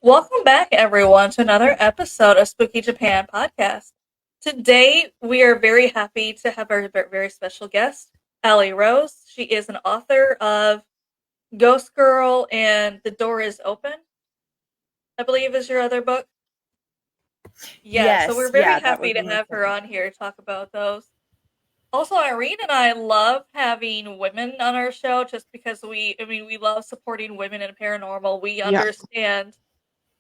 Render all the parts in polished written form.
Welcome back, everyone, to another episode of Spooky Japan Podcast. Today, we are very happy to have our very special guest, Allie Rose. She is an author of Ghost Girl and The Door is Open, I believe is your other book. Yeah, so we're very That happy would to be my have her second. on here to talk about those. Also, Irene and I love having women on our show just because we love supporting women in paranormal. We Yeah. understand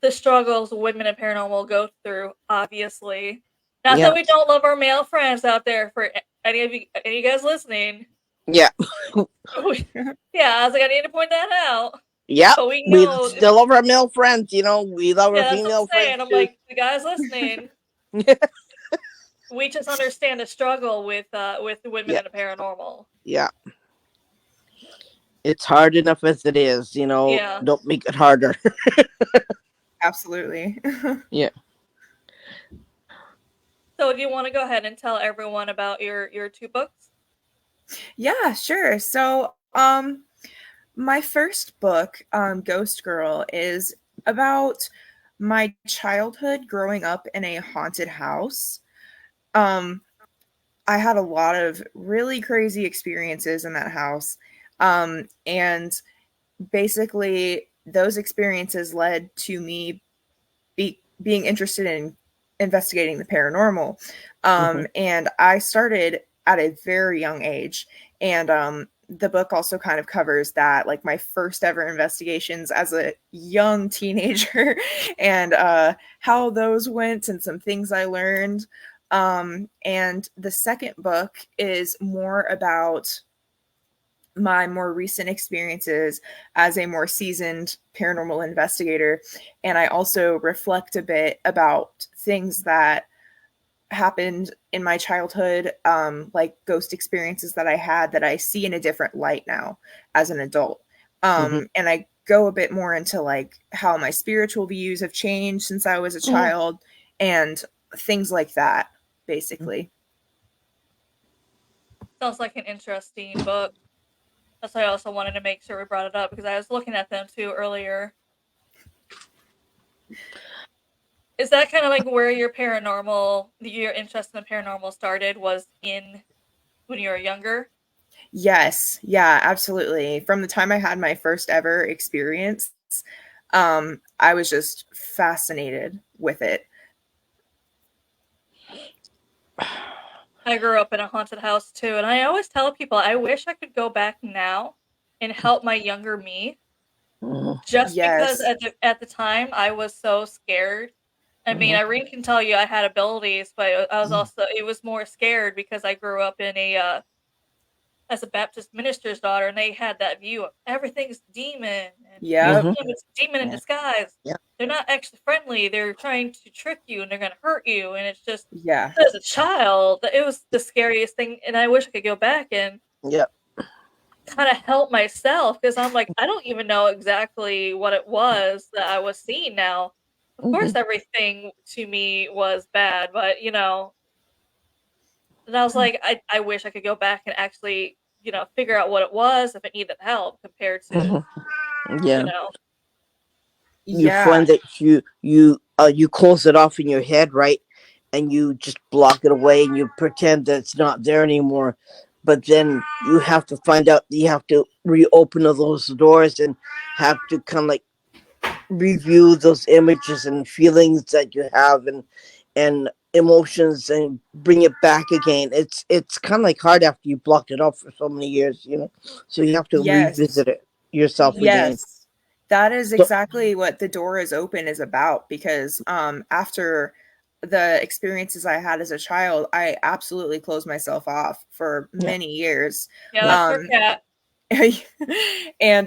the struggles women in paranormal go through, obviously. Not Yeah. that we don't love our male friends out there for any of you guys listening. Yeah. Yeah, I was like, I need to point that out. Yep. But we We know, still love our male friends, we love our yeah, that's what female I'm friends saying. I'm too. like, the guys listening, we just understand the struggle with women Yeah. in the paranormal. Yeah. It's hard enough as it is, Yeah. don't make it harder. Absolutely. Yeah. So do you want to go ahead and tell everyone about your two books? Yeah, sure. So, my first book, Ghost Girl, is about my childhood growing up in a haunted house. Um, I had a lot of really crazy experiences in that house. And basically, those experiences led to me being interested in investigating the paranormal. Mhm. And I started at a very young age. And the book also kind of covers that, like my first ever investigations as a young teenager and how those went and some things I learned. And the second book is more about my more recent experiences as a more seasoned paranormal investigator. And I also reflect a bit about things that happened in my childhood, like ghost experiences that I had that I see in a different light now as an adult. Mhm. And I go a bit more into like how my spiritual views have changed since I was a child and things like that, basically. Sounds like an interesting book. That's why I also wanted to make sure we brought it up because I was looking at them too earlier. Is that kind of like where your interest in the paranormal started? Was in when you were younger? Yes, yeah, absolutely. From the time I had my first ever experience, I was just fascinated with it. I grew up in a haunted house too, and I always tell people I wish I could go back now and help my younger me. Mhm. Just because Yes. at the time I was so scared. I mean, Mhm. Irene can tell you I had abilities, but I was also it was more scared because I grew up in a as a Baptist minister's daughter, and they had that view of everything's demon and Yep. Mhm. it's demon in Yeah. disguise. Yeah. They're not actually friendly. They're trying to trick you, and they're going to hurt you. And it's just Yeah. as a child, it was the scariest thing. And I wish I could go back and Yeah. kind of help myself because I'm like, I don't even know exactly what it was that I was seeing now. Of course, Mhm. everything to me was bad, but and I was like, I wish I could go back and actually, figure out what it was if it needed help compared to, Mhm. you Yeah. know, You Yeah. find that you close it off in your head, right? And you just block it away and you pretend that it's not there anymore. But then you have to find out, you have to reopen all those doors and have to kind of like review those images and feelings that you have and emotions and bring it back again. It's kind of like hard after you blocked it off for so many years, so you have to Yes. revisit it yourself again. Yes. That is So exactly what The Door is Open is about because after the experiences I had as a child, I absolutely closed myself off for yeah. many years. yeah, Yeah. that poor Um cat. and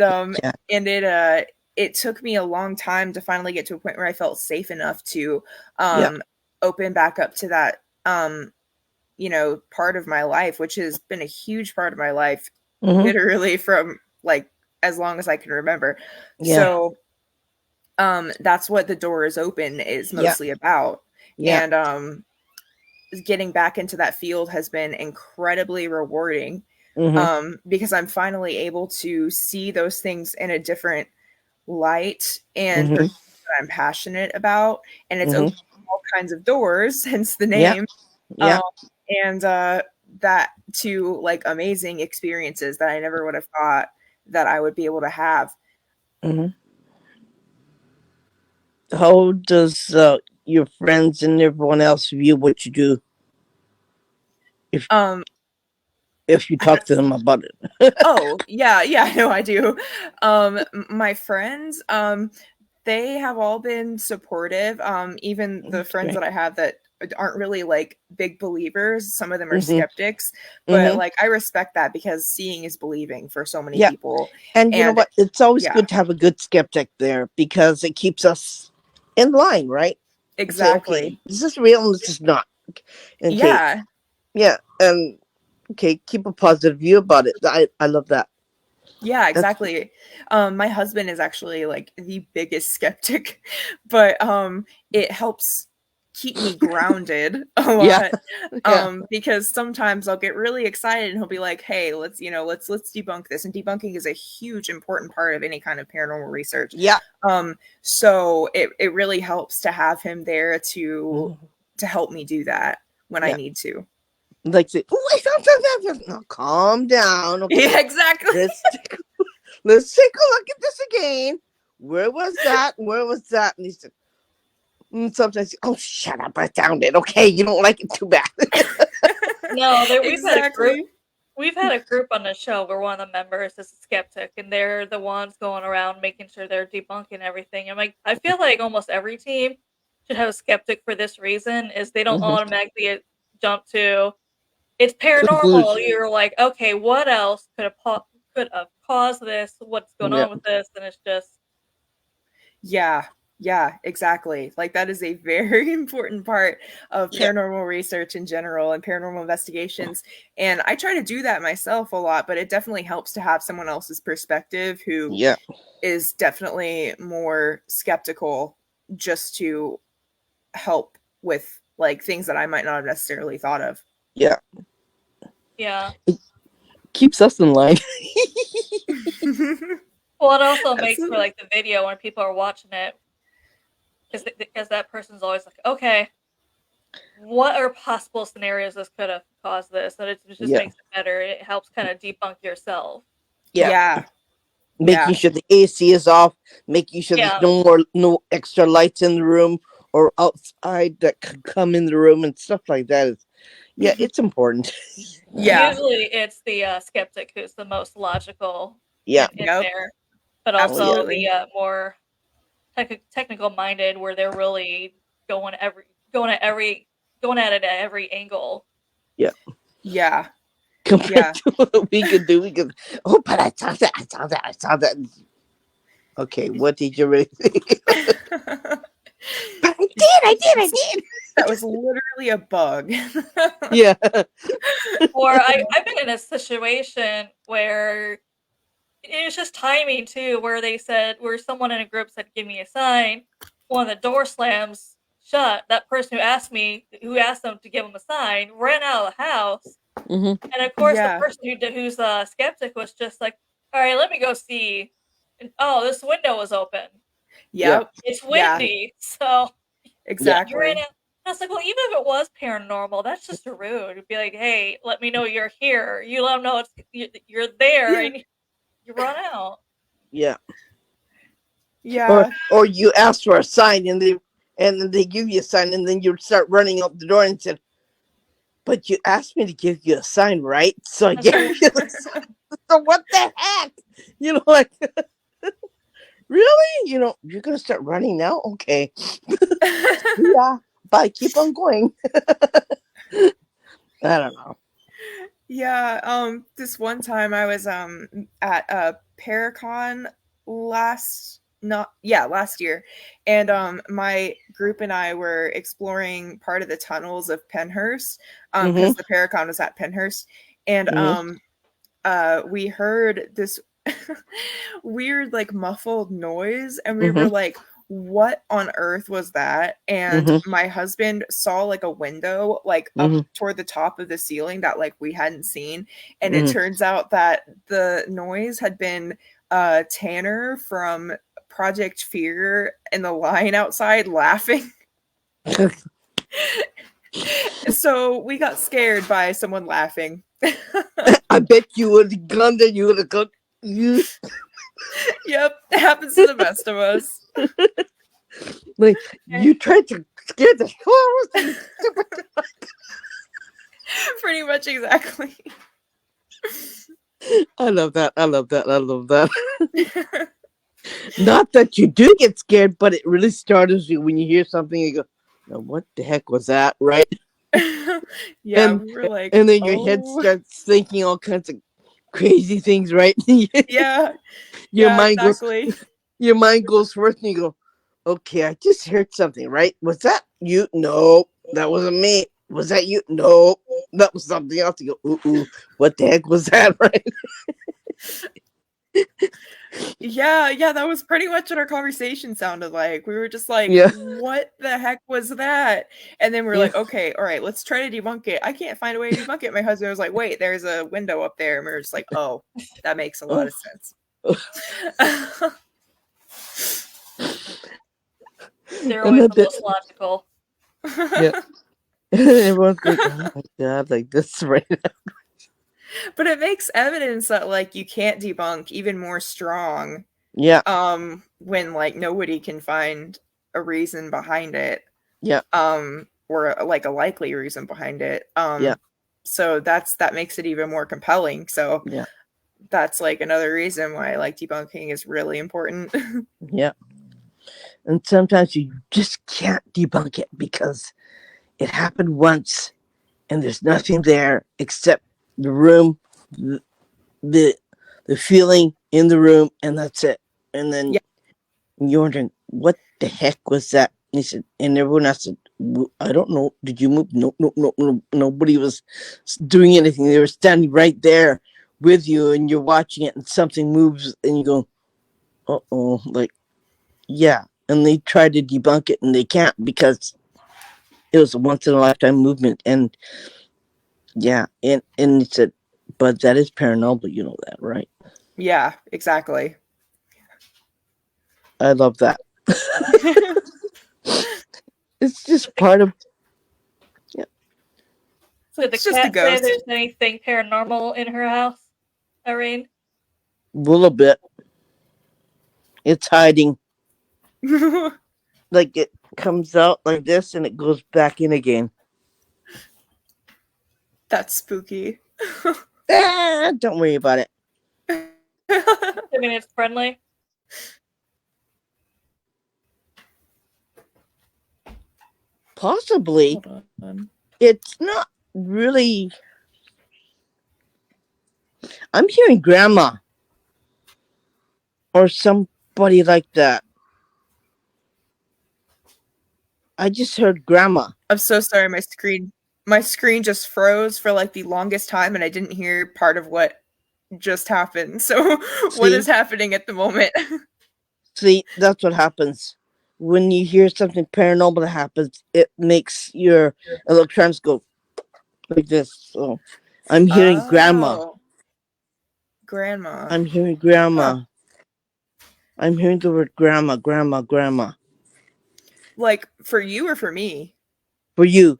Yeah. it took me a long time to finally get to a point where I felt safe enough to Yeah. um open back up to that part of my life, which has been a huge part of my life Hmm. literally from like as long as I can remember. Yeah. So that's what The Door is Open is Yeah. mostly about. Yeah. And getting back into that field has been incredibly rewarding, Hmm. because I'm finally able to see those things in a different light and Hmm. that I'm passionate about, and it's Mhm. opened all kinds of doors, hence the Yeah. name. Yeah. Um, and that to like amazing experiences that I never would have thought that I would be able to have. Mhm. How does your friends and everyone else view what you do Um, if you talk to them about it? oh yeah, no, I do. My friends, they have all been supportive. Even the friends Okay. that I have that aren't really like big believers, some of them are Mhm. skeptics, but Mhm. like I respect that because seeing is believing for so many Yeah. people. And you know And what? It's always yeah, good to have a good skeptic there because it keeps us in line, right? Say, okay, exactly. is this real and this is not? Okay, Yeah. yeah, and okay, keep a positive view about it. I love that. Yeah, That's exactly. My husband is actually like the biggest skeptic, but it helps keep me grounded a yeah, lot. yeah, Because sometimes I'll get really excited and he'll be like, "Hey, let's debunk this." And debunking is a huge important part of any kind of paranormal research. yeah. So it really helps to have him there Mhm. to help me do that when I Yeah, need to. like say, oh, I found something. No, calm down. Yeah, Okay, exactly. let's let's take a look at this again. Where was that? Where was that? And he said, sometimes, oh, shut up! I found it. Okay, you don't like it too bad. No, we've had a group. Exactly. We've had a group on the show where one of the members is a skeptic, and they're the ones going around making sure they're debunking everything. I'm like, I feel like almost every team should have a skeptic for this reason: is they don't Mhm. automatically jump to it's paranormal. Conclusion. You're like, okay, what else could have caused this? What's going Yeah, on with this? And it's just Yeah, yeah, exactly. Like that is a very important part of yeah, paranormal research in general and paranormal investigations. And I try to do that myself a lot, but it definitely helps to have someone else's perspective who yeah, is definitely more skeptical just to help with like things that I might not have necessarily thought of. yeah. yeah. Keeps us in line. Well, it also makes for Absolutely. like the video when people are watching it because that person's always like, okay, what are possible scenarios this could have caused this? And it just Yeah, makes it better. It helps kind of debunk yourself. yeah. Yeah, Making yeah. sure the AC is off, making sure there's Yeah. no extra lights in the room or outside that could come in the room and stuff like that. Yeah, it's important. Yeah. Usually it's the skeptic who's the most logical Yeah. in Yep. there, but Oh yeah. also the Absolutely. more technical minded where they're really going every going at every going at it at every angle. Yeah. Yeah. Compared Yeah. to what we could do, we could. Oh, but I saw that. I saw that. I saw that. Okay, what did you really think? But I did. I did. I did. That was literally a bug. Yeah. Or I've been in a situation where it was just timing too, where where someone in a group said, "Give me a sign." One of the door slams shut. That person who asked them to give him a sign, ran out of the house, Hmm. and of course, the Yeah. person who's a skeptic was just like, "All right, let me go see." And, oh, this window was open. Yeah. Yep. It's Yeah. windy, so Yeah. you ran Exactly. out. I was like, well, even if it was paranormal, that's just rude. It'd be like, hey, let me know you're here. You let them know you're there, Yeah. and you run out. Yeah. Yeah. Or you ask for a sign and then they give you a sign and then you start running out the door and said, "But you asked me to give you a sign, right? So I That's gave right. you the sign. So what the heck? You know, like really? You know, you're gonna start running now? Okay. Yeah. Bye. Keep on going. I don't know. Yeah, this one time I was at Paracon last year, and my group and I were exploring part of the tunnels of Penhurst, Mm-hmm. because the Paracon was at Penhurst, and Mm-hmm. we heard this weird like muffled noise, and we Mm-hmm. were like, what on earth was that? And Mm-hmm. my husband saw like a window like up Mm-hmm. toward the top of the ceiling that like we hadn't seen, and it Mm-hmm. turns out that the noise had been Tanner from Project Fear in the line outside laughing. So we got scared by someone laughing. I bet you would have gone there. You would have gone. You Yep, it happens to the best of us. like you tried to scare the hell out of me. Pretty much exactly. I love that. I love that. I love that. Not that you do get scared, but it really startles you when you hear something. You go, "Now, what the heck was that?" Right? Yeah, And- we were like, And then your head "Oh." starts thinking all kinds of crazy things. Right? Yeah, Your yeah, mind exactly. goes. Your mind goes first, and you go, "Okay, I just heard something. Right? Was that you? No, that wasn't me. Was that you? No, that was something else." You go, "Ooh, what the heck was that?" Right? Yeah, that was pretty much what our conversation sounded like. We were just like, Yeah. what the heck was that? And then we were Yeah. like, okay, all right, let's try to debunk it. I can't find a way to debunk it. My husband was like, wait, there's a window up there. And we were just like, oh, that makes a lot of sense. They're And always then the most logical. Yeah. Everyone's like, "Oh my god!" Like this, right? But it makes evidence that like you can't debunk even more strong Yeah. when like nobody can find a reason behind it. Yeah. Or like a likely reason behind it. Yeah. So that makes it even more compelling. So Yeah. that's like another reason why like debunking is really important. Yeah. And sometimes you just can't debunk it because it happened once, and there's nothing there except the room, the the feeling in the room, and that's it. And then Yeah. you're wondering, what the heck was that? And he said, and everyone else said, I don't know. Did you move? No, no, no, no. Nobody was doing anything. They were standing right there with you, and you're watching it, and something moves, and you go, uh-oh, like, yeah. And they try to debunk it, and they can't because it was a once-in-a-lifetime movement. And, yeah, and he said, but that is paranormal, you know that, right? Yeah, exactly. I love that. It's just part of. So did the It's just a cat say ghost. there's anything paranormal in her house, Irene? A little bit. It's hiding. Like it comes out like this and it goes back in again. That's spooky. Don't worry about it. I mean, it's friendly. Possibly. Hold on. It's not really. I'm hearing grandma. Or somebody like that. I just heard grandma. I'm so sorry, my screen just froze for like the longest time and I didn't hear part of what just happened. So what See? is happening at the moment? See, that's what happens. When you hear something paranormal that happens, it makes your electrons go like this. So I'm hearing grandma. Oh. Grandma. I'm hearing grandma. I'm hearing the word grandma, grandma, grandma. Like for you or for me? For you.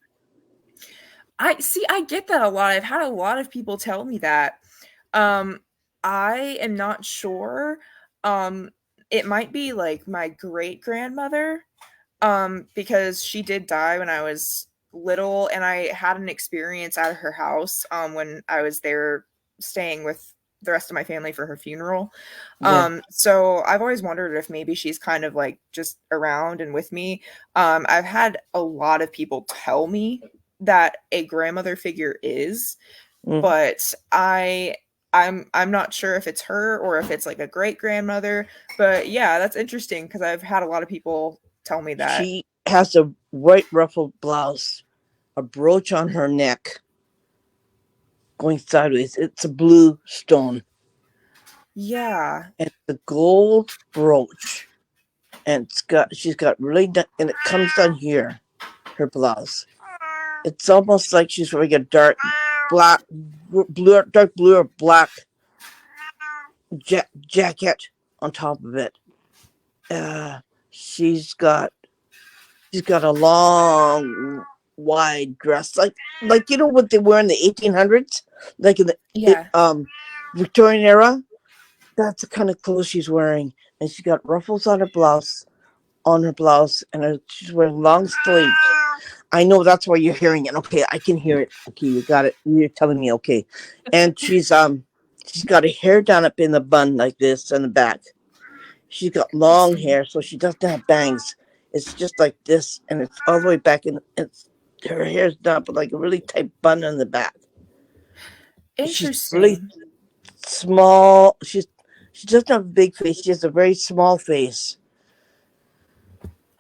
I get that a lot. I've had a lot of people tell me that. I am not sure. It might be like my great grandmother. Because she did die when I was little and I had an experience at her house when I was there staying with the rest of my family for her funeral. Yeah. So I've always wondered if maybe she's kind of like just around and with me. I've had a lot of people tell me that a grandmother figure is, but I'm not sure if it's her or if it's like a great grandmother. But yeah, that's interesting because I've had a lot of people tell me that. She has a white ruffled blouse, a brooch on her neck, going sideways. It's a blue stone. Yeah. And the gold brooch. And she's got really, and it comes down here, her blouse. It's almost like she's wearing a dark blue or black jacket on top of it. uh, she's got a long, wide dress, like you know what they wear in the 1800s, like in the Yeah. Victorian era. That's the kind of clothes she's wearing, and she's got ruffles on her blouse, and she's wearing long sleeves. I know that's why you're hearing it. Okay, I can hear it. Okay, you got it. You're telling me okay. And she's got her hair done up in the bun like this in the back. She's got long Interesting. hair, so she doesn't have bangs. It's just like this, and it's all the way back, and it's her hair's done with like a really tight bun in the back. She's really Interesting. small. She doesn't have a big face. She has a very small face.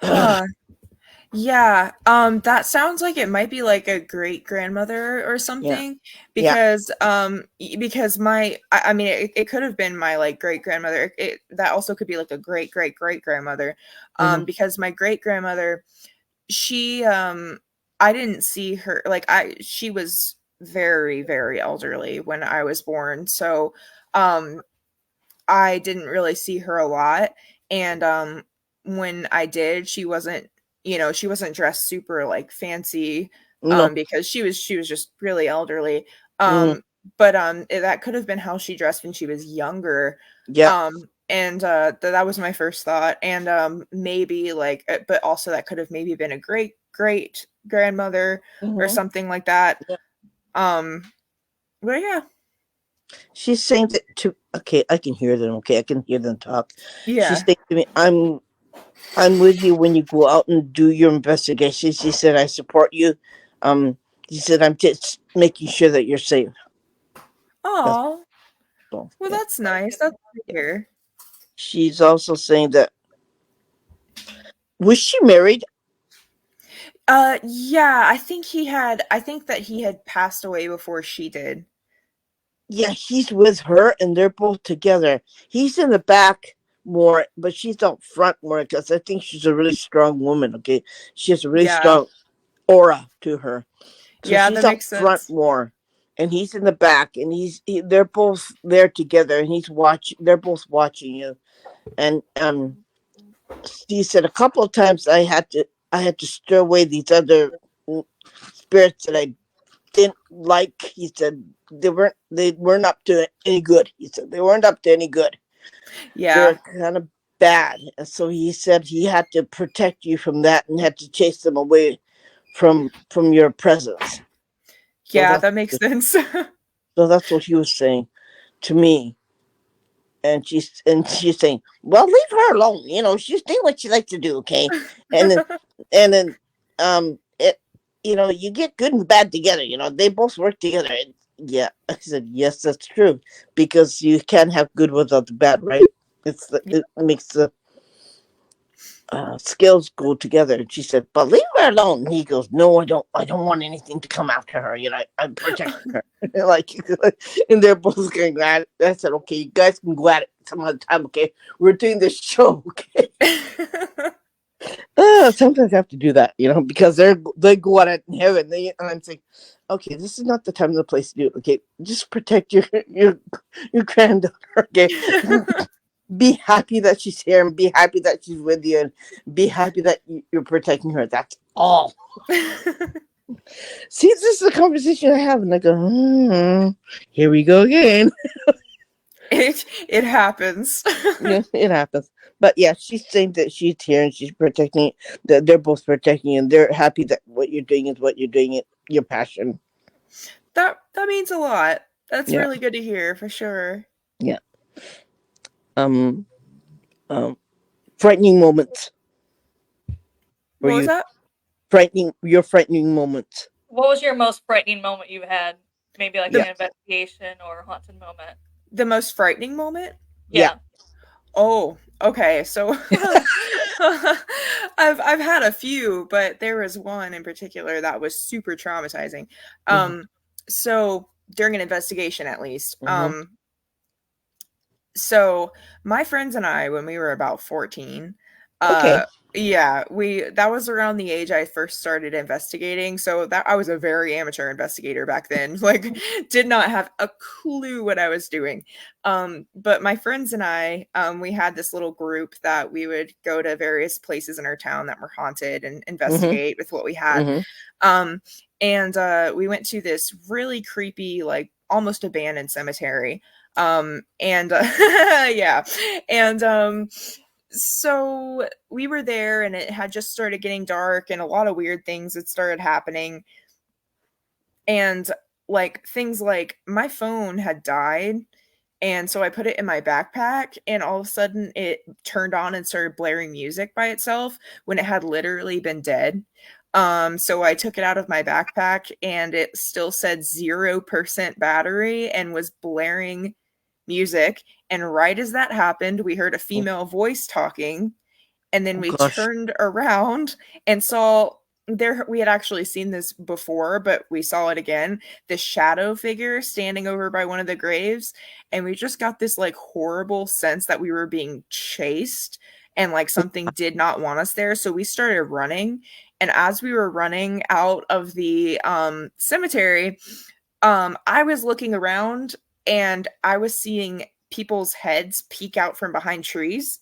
Huh. Yeah, that sounds like it might be like a great grandmother or Yeah, something yeah. because I mean it could have been my like great grandmother. That also could be like a great grandmother. Hmm. Because my great grandmother, she I didn't see her like she was very elderly when I was born. So um I didn't really see her a lot. And when I did, she wasn't, she wasn't dressed super like fancy No. because she was just really elderly. Hmm. But that could have been how she dressed when she was younger. Yeah. And that was my first thought. And maybe like but also that could have maybe been a great grandmother or Hmm. something like that. Um but yeah. She's saying that to. Okay, I can hear them. Okay, I can hear them talk. She's Yeah. saying to me, I'm with you when you go out and do your investigations. She said, I support you. Um, she said, I'm just making sure that you're safe. That's Oh, all. well Yeah. that's nice. That's good to hear. She's also saying that, was she married? Yeah, I think that he had passed away before she did. Yeah, he's with her and they're both together. He's in the back more, but she's out front more because I think she's a really strong woman. Okay. She has a really Yeah. strong aura to her. So Yeah, she's that up makes front sense. more, and he's in the back, and they're both there together, and they're both watching you. And he said a couple of times I had to stir away these other spirits that I didn't like. He said they weren't up to any good. He said they weren't up to any good. They're Yeah. kind of bad, and so he said he had to protect you from that and had to chase them away from your presence. So Yeah, that's that makes sense. so that's what he was saying to me. And she's saying, "Well, leave her alone. You know, she's doing what she likes to do, okay?" And then and then it you get good and bad together. You know, they both work together. And yeah, I said yes, that's true because you can't have good without the bad, right? It makes the skills go together. And she said, "But leave her alone." And he goes, "No, I don't. I don't want anything to come after her. You know, I'm protecting her." like, and they're both going at it. I said, "Okay, you guys can go at it some other time. Okay, we're doing this show. Okay." Sometimes I have to do that, because they go at it in heaven. And I'm saying, "Okay, this is not the time and the place to do it. Okay, just protect your granddaughter. Okay." Be happy that she's here and be happy that she's with you and be happy that you're protecting her. That's all. See, this is a conversation I have, and I go, here we go again. It happens. Yeah, it happens. But yeah, she's saying that she's here and she's protecting, that they're both protecting you, and they're happy that what you're doing is what you're doing, it your passion. That means a lot. That's Yeah, really good to hear for sure. yeah. Um, um, frightening moments for What was you. that? Frightening moments. What was your most frightening moment you had? Maybe like The an Yeah, investigation or haunted moment. the most frightening moment? yeah. Yeah. Oh, okay. So I've had a few, but there was one in particular that was super traumatizing. Mm-hmm, So during an investigation at least. mm-hmm, So my friends and I, when we were about 14, Okay. Yeah, that was around the age I first started investigating. So that I was a very amateur investigator back then. Like did not have a clue what I was doing. But my friends and I, we had this little group that we would go to various places in our town that were haunted and Mm-hmm. investigate with what we had. Mm-hmm. Um, and we went to this really creepy, like almost abandoned cemetery. And yeah. And so we were there and it had just started getting dark and a lot of weird things had started happening. And like things like my phone had died. And so I put it in my backpack and all of a sudden it turned on and started blaring music by itself when it had literally been dead. So I took it out of my backpack and it still said 0% battery and was blaring music. And right as that happened, we heard a female voice talking. And then Oh we gosh. turned around and saw there, we had actually seen this before, but we saw it again, this shadow figure standing over by one of the graves. And we just got this like horrible sense that we were being chased and like something did not want us there. So we started running. And as we were running out of the cemetery, I was looking around and I was seeing people's heads peek out from behind trees.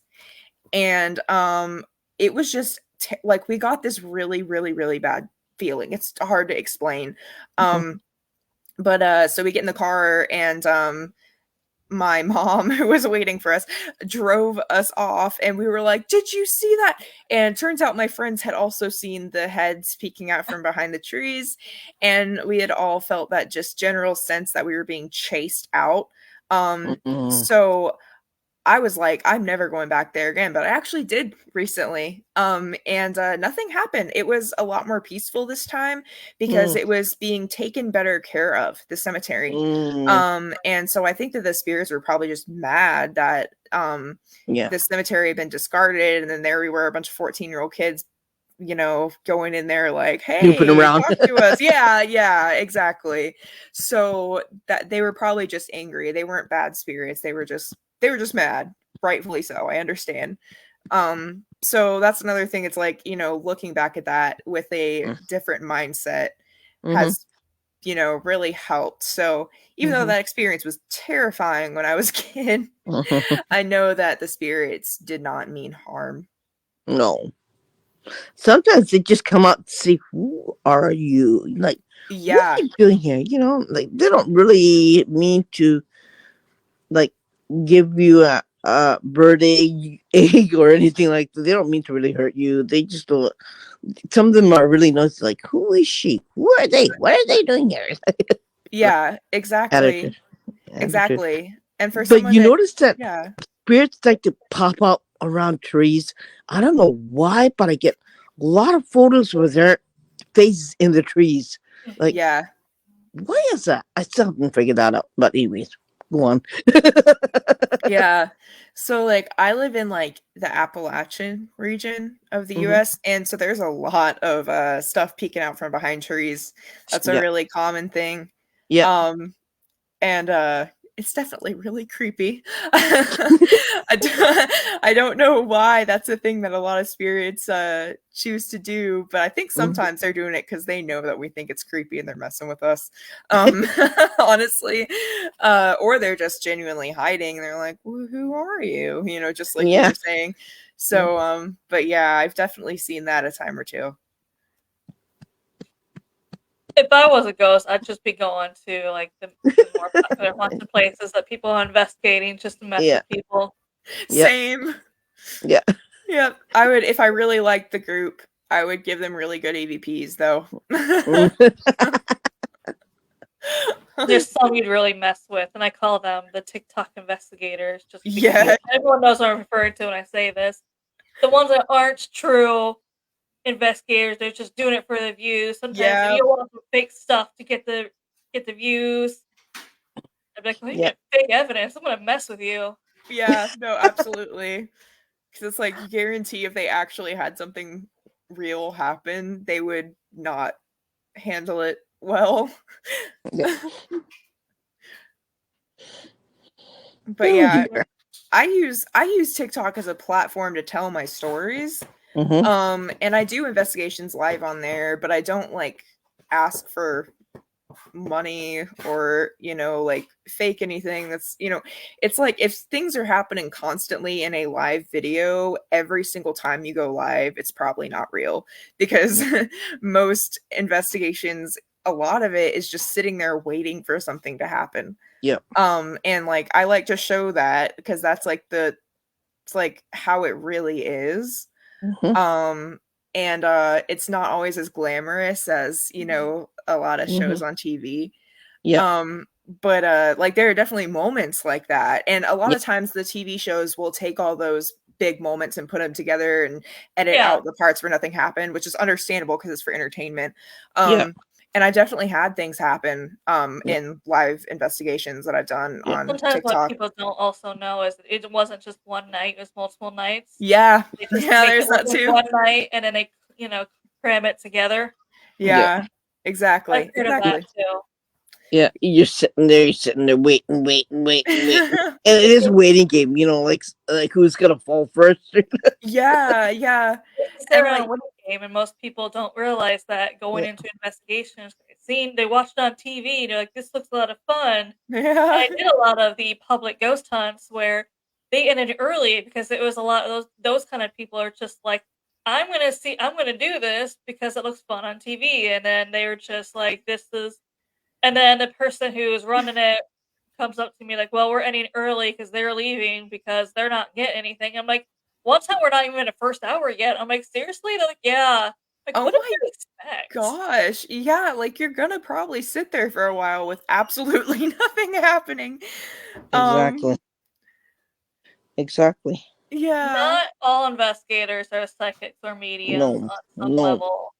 And it was just like we got this really really bad feeling. It's hard to explain. But so we get in the car and my mom, who was waiting for us, drove us off and we were like, did you see that? And turns out my friends had also seen the heads peeking out from behind the trees, and we had all felt that just general sense that we were being chased out. Mm-hmm. So I was like, I'm never going back there again, but I actually did recently. And nothing happened. It was a lot more peaceful this time because Mm-hmm. it was being taken better care of, the cemetery. Mm-hmm. And so I think that the spirits were probably just mad that Yeah. the cemetery had been discarded, and then there we were, a bunch of 14-year-old kids, going in there like, Snooping hey, around. talk to us. Yeah, exactly. So that they were probably just angry. They weren't bad spirits. They were just mad, rightfully so. I understand. So that's another thing. It's like, looking back at that with a different mindset Mm-hmm. has, really helped. So even though Mm-hmm. that experience was terrifying when I was a kid, I know that the spirits did not mean harm. No. Sometimes they just come out and say, "Who are you?" Like, what are Yeah. you doing here? Like they don't really mean to like give you a bird egg or anything like that. They don't mean to really hurt you. They just don't. Some of them are really nice. Like, who is she? Who are they? What are they doing here? Yeah, Attitude. exactly. Attitude. Exactly. And for But someone you that, notice that yeah. spirits like to pop up around trees. I don't know why, but I get a lot of photos with their faces in the trees. Like, Yeah. why is that? I still haven't figured that out. But anyways, go on. Yeah. So like I live in like the Appalachian region of the Hmm. US, and so there's a lot of stuff peeking out from behind trees. That's a Yeah. really common thing. Yeah. Um and it's definitely really creepy. I don't know why that's a thing that a lot of spirits choose to do, but I think Mhm. sometimes they're doing it because they know that we think it's creepy and they're messing with us. Honestly. Or they're just genuinely hiding and they're like, who are you? Just like you Yeah. were saying. So but yeah, I've definitely seen that a time or two. If I was a ghost, I'd just be going to like the more popular haunted places that people are investigating just to mess Yeah. with people. Yeah. Same. Yeah. Yep. I would, if I really liked the group, I would give them really good EVPs though. There's some you'd really mess with, and I call them the TikTok investigators just because Yeah. everyone knows what I'm referring to when I say this. The ones that aren't true investigators, they're just doing it for the views. Sometimes Yeah. you want some fake stuff to get the views. I'd be like, well, you Yeah. get fake evidence. I'm gonna mess with you. Yeah. No, absolutely. Because it's like you guarantee if they actually had something real happen, they would not handle it well. Yeah. But Oh, yeah, dear. I use TikTok as a platform to tell my stories. Mm-hmm. And I do investigations live on there, but I don't like ask for money or like fake anything. That's it's like if things are happening constantly in a live video every single time you go live, it's probably not real, because most investigations, a lot of it is just sitting there waiting for something to happen. Yep. And like I like to show that because that's like it's like how it really is. Mm-hmm. And it's not always as glamorous as a lot of shows on TV. Yeah. But like there are definitely moments like that, and a lot Yeah. of times the TV shows will take all those big moments and put them together and edit Yeah. out the parts where nothing happened, which is understandable because it's for entertainment. Yeah. And I definitely had things happen in live investigations that I've done Yeah. on Sometimes what TikTok. people don't also know is it wasn't just one night; it was multiple nights. Yeah, They just yeah, make there's it look that like too. one night, and then they cram it together. Yeah, I've exactly, heard of that exactly. too. Yeah. You're sitting there waiting, and it is a waiting game. Like who's gonna fall first? Yeah, yeah. It's And their like own winning game, and most people don't realize that going Yeah. into investigations, they watched it on TV, and they're like, "This looks a lot of fun." yeah. I did a lot of the public ghost hunts where they ended early because it was a lot of those kind of people are just like, I'm gonna do this because it looks fun on TV, and then they were just like, this is, and then the person who's running it comes up to me like, well, we're ending early because they're leaving because they're not getting anything. I'm like, one time we're not even in the first hour yet. I'm like, seriously? They're like, yeah. Like, Oh what did my you expect? gosh. Yeah, like you're gonna probably sit there for a while with absolutely nothing happening. Um, Exactly. yeah. Not all investigators are psychics or mediums No. on some No. level.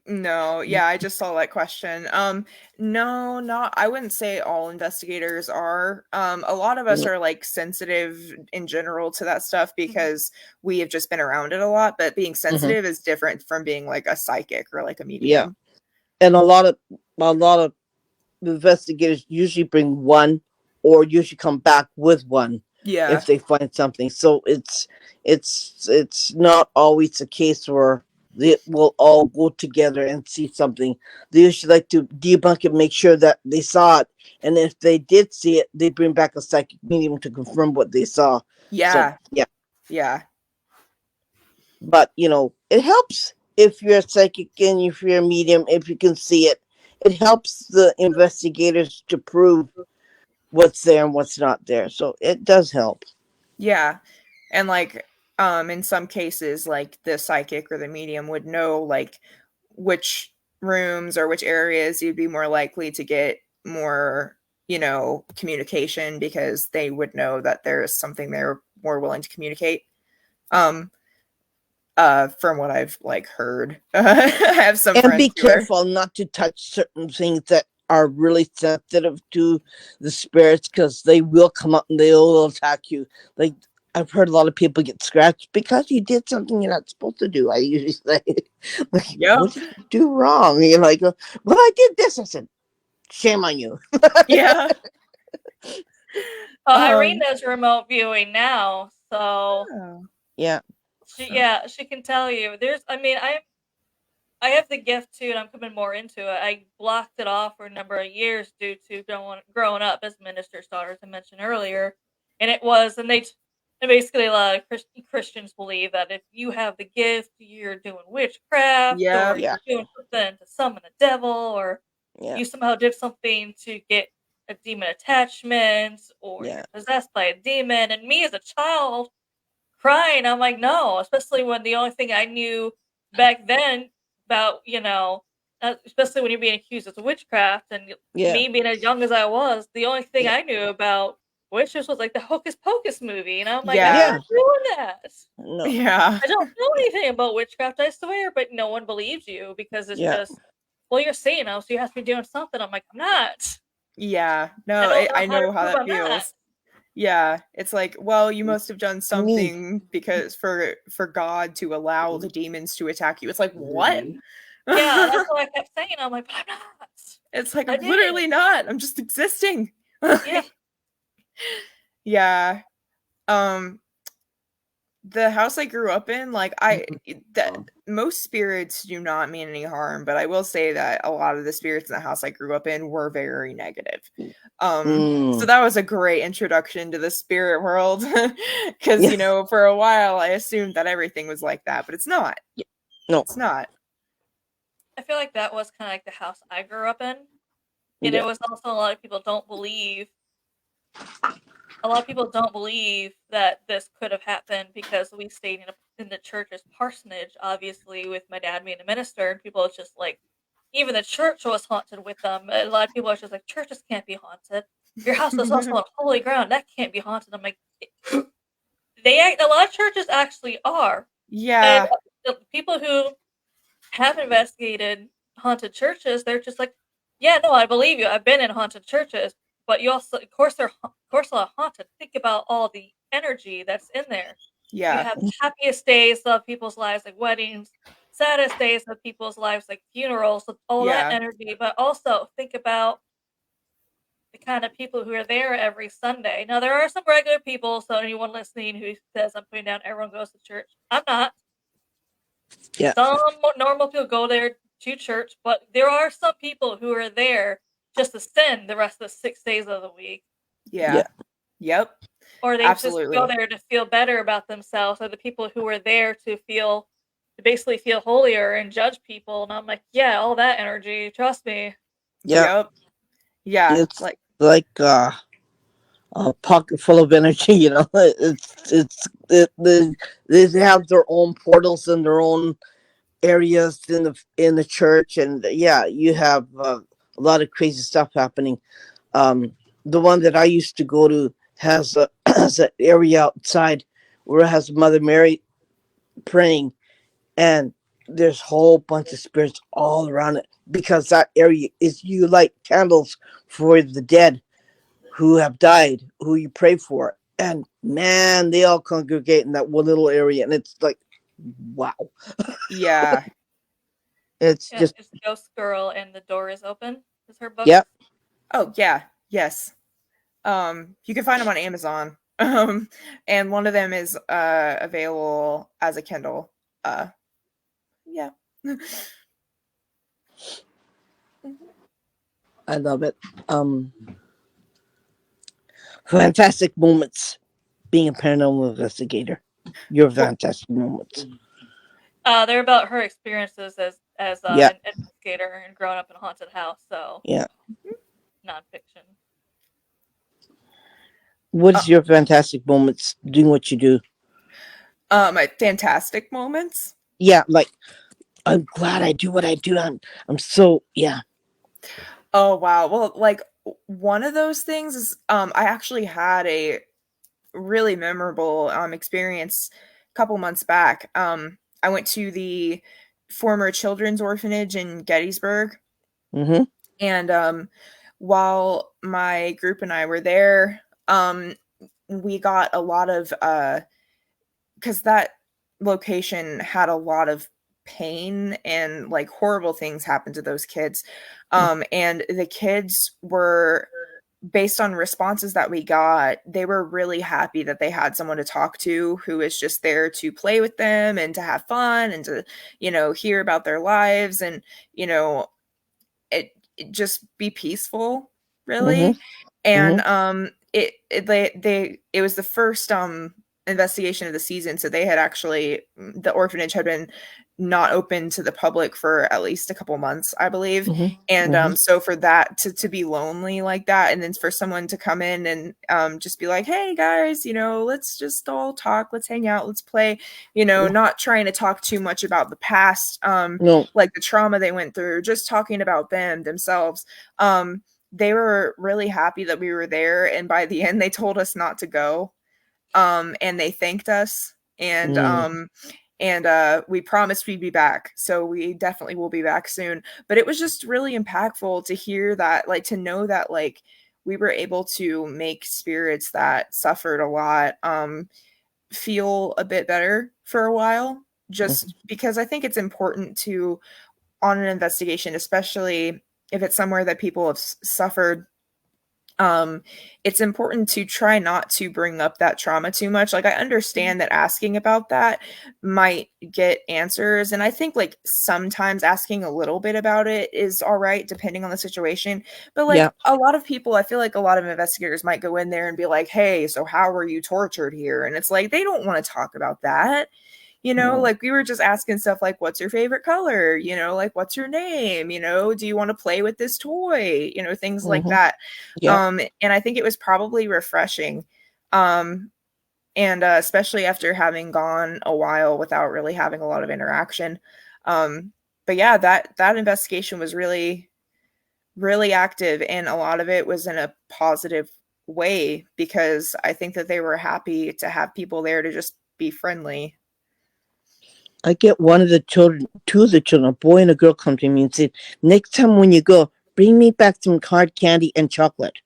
No, yeah, I just saw that question. No, not I wouldn't say all investigators are. A lot of us No. are like sensitive in general to that stuff Mhm. because we have just been around it a lot, but being Mhm. sensitive is different from being like a psychic or like a Yeah. medium. And a lot of investigators usually bring one, or usually come back with one Yeah. if they find something. So it's not always a case where they will all go together and see something. They usually like to debunk it, make sure that they saw it, and if they did see it, they bring back a psychic medium to confirm what they saw. So Yeah. yeah, Yeah. but it helps if you're a psychic and if you're a medium, if you can see it. It helps the investigators to prove what's there and what's not there. So it does help. Yeah. And like in some cases like the psychic or the medium would know like which rooms or which areas you'd be more likely to get more, communication because they would know that there's something they're more willing to communicate. Um from what I've like heard. I have some And friends be who are careful not to touch certain things that are really sensitive to the spirits, because they will come up and they'll attack you. Like, I've heard a lot of people get scratched because you did something you're not supposed to do. I usually say, like, yeah. what did you do wrong? And you're like, well, I did this. I said, shame on you. Yeah. Irene does remote viewing now, so Oh, Yeah. she can tell you. I have the gift too, and I'm coming more into it. I blocked it off for a number of years due to growing up as minister's daughter, as I mentioned earlier, and and basically a lot of Christians believe that if you have the gift, you're doing witchcraft, yeah. or Yeah. you're doing something to summon the devil, or Yeah. you somehow did something to get a demon attachment, or Yeah. you're possessed by a demon. And me as a child crying, I'm like, no, especially when the only thing I knew back then about, especially when you're being accused of witchcraft, and Yeah. me being as young as I was, the only thing Yeah. I knew about witches was like the Hocus Pocus movie. And I'm like, I'm Yeah. not doing that. No. Yeah. I don't know anything about witchcraft, I swear, but no one believes you because it's Yeah. just, well, you're seeing them, so you have to be doing something. I'm like, I'm not. Yeah. I No, don't I know how to know how prove that I'm not. feels. Yeah, it's like, well, you must have done Me. something because for God to allow the demons to attack you. It's like, what? Yeah, that's what I kept saying. I'm like, but I'm not. It's like I I'm literally didn't. not. I'm just existing. Yeah. Yeah. Um, the house I grew up in, like most spirits do not mean any harm, but I will say that a lot of the spirits in the house I grew up in were very negative. So that was a great introduction to the spirit world because Yeah. for a while I assumed that everything was like that, but it's not. No. It's not. I feel like that was kind of like the house I grew up in. And Yeah. it was also a lot of people don't believe. A lot of people don't believe that this could have happened because we stayed in the church's parsonage, obviously, with my dad being a minister. And people, it's just like, even the church was haunted with them. A lot of people are just like, churches can't be haunted. Your house is also on holy ground. That can't be haunted. I'm like, a lot of churches actually are. And Yeah. the people who have investigated haunted churches, they're just like, yeah, no, I believe you. I've been in haunted churches, but you also, of course, of course, a lot haunted. Think about all the energy that's in there. You Yeah. have the happiest days of people's lives, like weddings, saddest days of people's lives, like funerals, with all that Yeah. energy. But also think about the kind of people who are there every Sunday. Now, there are some regular people, so anyone listening who says I'm putting down everyone goes to church, I'm not. Yeah. Some normal people go there to church, but there are some people who are there just to sin the rest of the 6 days of the week. Yeah. Yep. Or they just go Absolutely. there to feel better about themselves, or the people who are there to basically feel holier and judge people. And I'm like, yeah, all that energy, trust me. Yeah. Yep. Yeah. It's like a pocket full of energy. They have their own portals and their own areas in the church, and yeah, you have a lot of crazy stuff happening. The one that I used to go to has a has an area outside where it has Mother Mary praying, and there's a whole bunch of spirits all around it because that area is you light candles for the dead who have died, who you pray for, and man, they all congregate in that one little area, and it's like, wow, Yeah. it's Yeah, just it's Ghost Girl and the Door is Open is her book. yep. Oh, yeah. Yes. You can find them on Amazon. And one of them is available as a Kindle. Yeah. I love it. Fantastic moments being a paranormal investigator. Your Well, fantastic moments. They're about her experiences as Yeah, an investigator and growing up in a haunted house, so yeah. nonfiction. What uh, is your fantastic moments doing what you do? my fantastic moments. Yeah, like I'm glad I do what I do. I'm so yeah. Oh wow. Well, like one of those things is I actually had a really memorable experience a couple months back. I went to the former children's orphanage in Gettysburg, Mm-hmm. and while my group and I were there, we got a lot of because that location had a lot of pain and like horrible things happened to those kids. And the kids were, based on responses that we got, they were really happy that they had someone to talk to who is just there to play with them and to have fun and to, hear about their lives and, you know, it just be peaceful, Mm-hmm. really. And Mm-hmm. it was the first investigation of the season, so they had actually, the orphanage had been not open to the public for at least a couple months, I believe. Mm-hmm. And Mm-hmm. so for that to be lonely like that, and then for someone to come in and just be like, hey guys, let's just all talk, let's hang out, let's play, not trying to talk too much about the past, No. like the trauma they went through, just talking about themselves. They were really happy that we were there, and by the end they told us not to go, and they thanked us, and Mm. we promised we'd be back, so we definitely will be back soon. But it was just really impactful to hear that, like, to know that, like, we were able to make spirits that suffered a lot feel a bit better for a while, just because I think it's important to, on an investigation, especially if it's somewhere that people have suffered it's important to try not to bring up that trauma too much. Like, I understand that asking about that might get answers, and I think like sometimes asking a little bit about it is all right depending on the situation. But like Yeah. a lot of people, I feel like a lot of investigators might go in there and be like, hey, so how were you tortured here? And it's like they don't want to talk about that. No. Like we were just asking stuff like, what's your favorite color? Like, what's your name? Do you want to play with this toy? Things like Mhm. that. Yeah. And I think it was probably refreshing. And especially after having gone a while without really having a lot of interaction. But yeah, that investigation was really, really active, and a lot of it was in a positive way because I think that they were happy to have people there to just be friendly. I get two of the children, a boy and a girl, come to me and say, next time when you go, bring me back some hard candy and chocolate.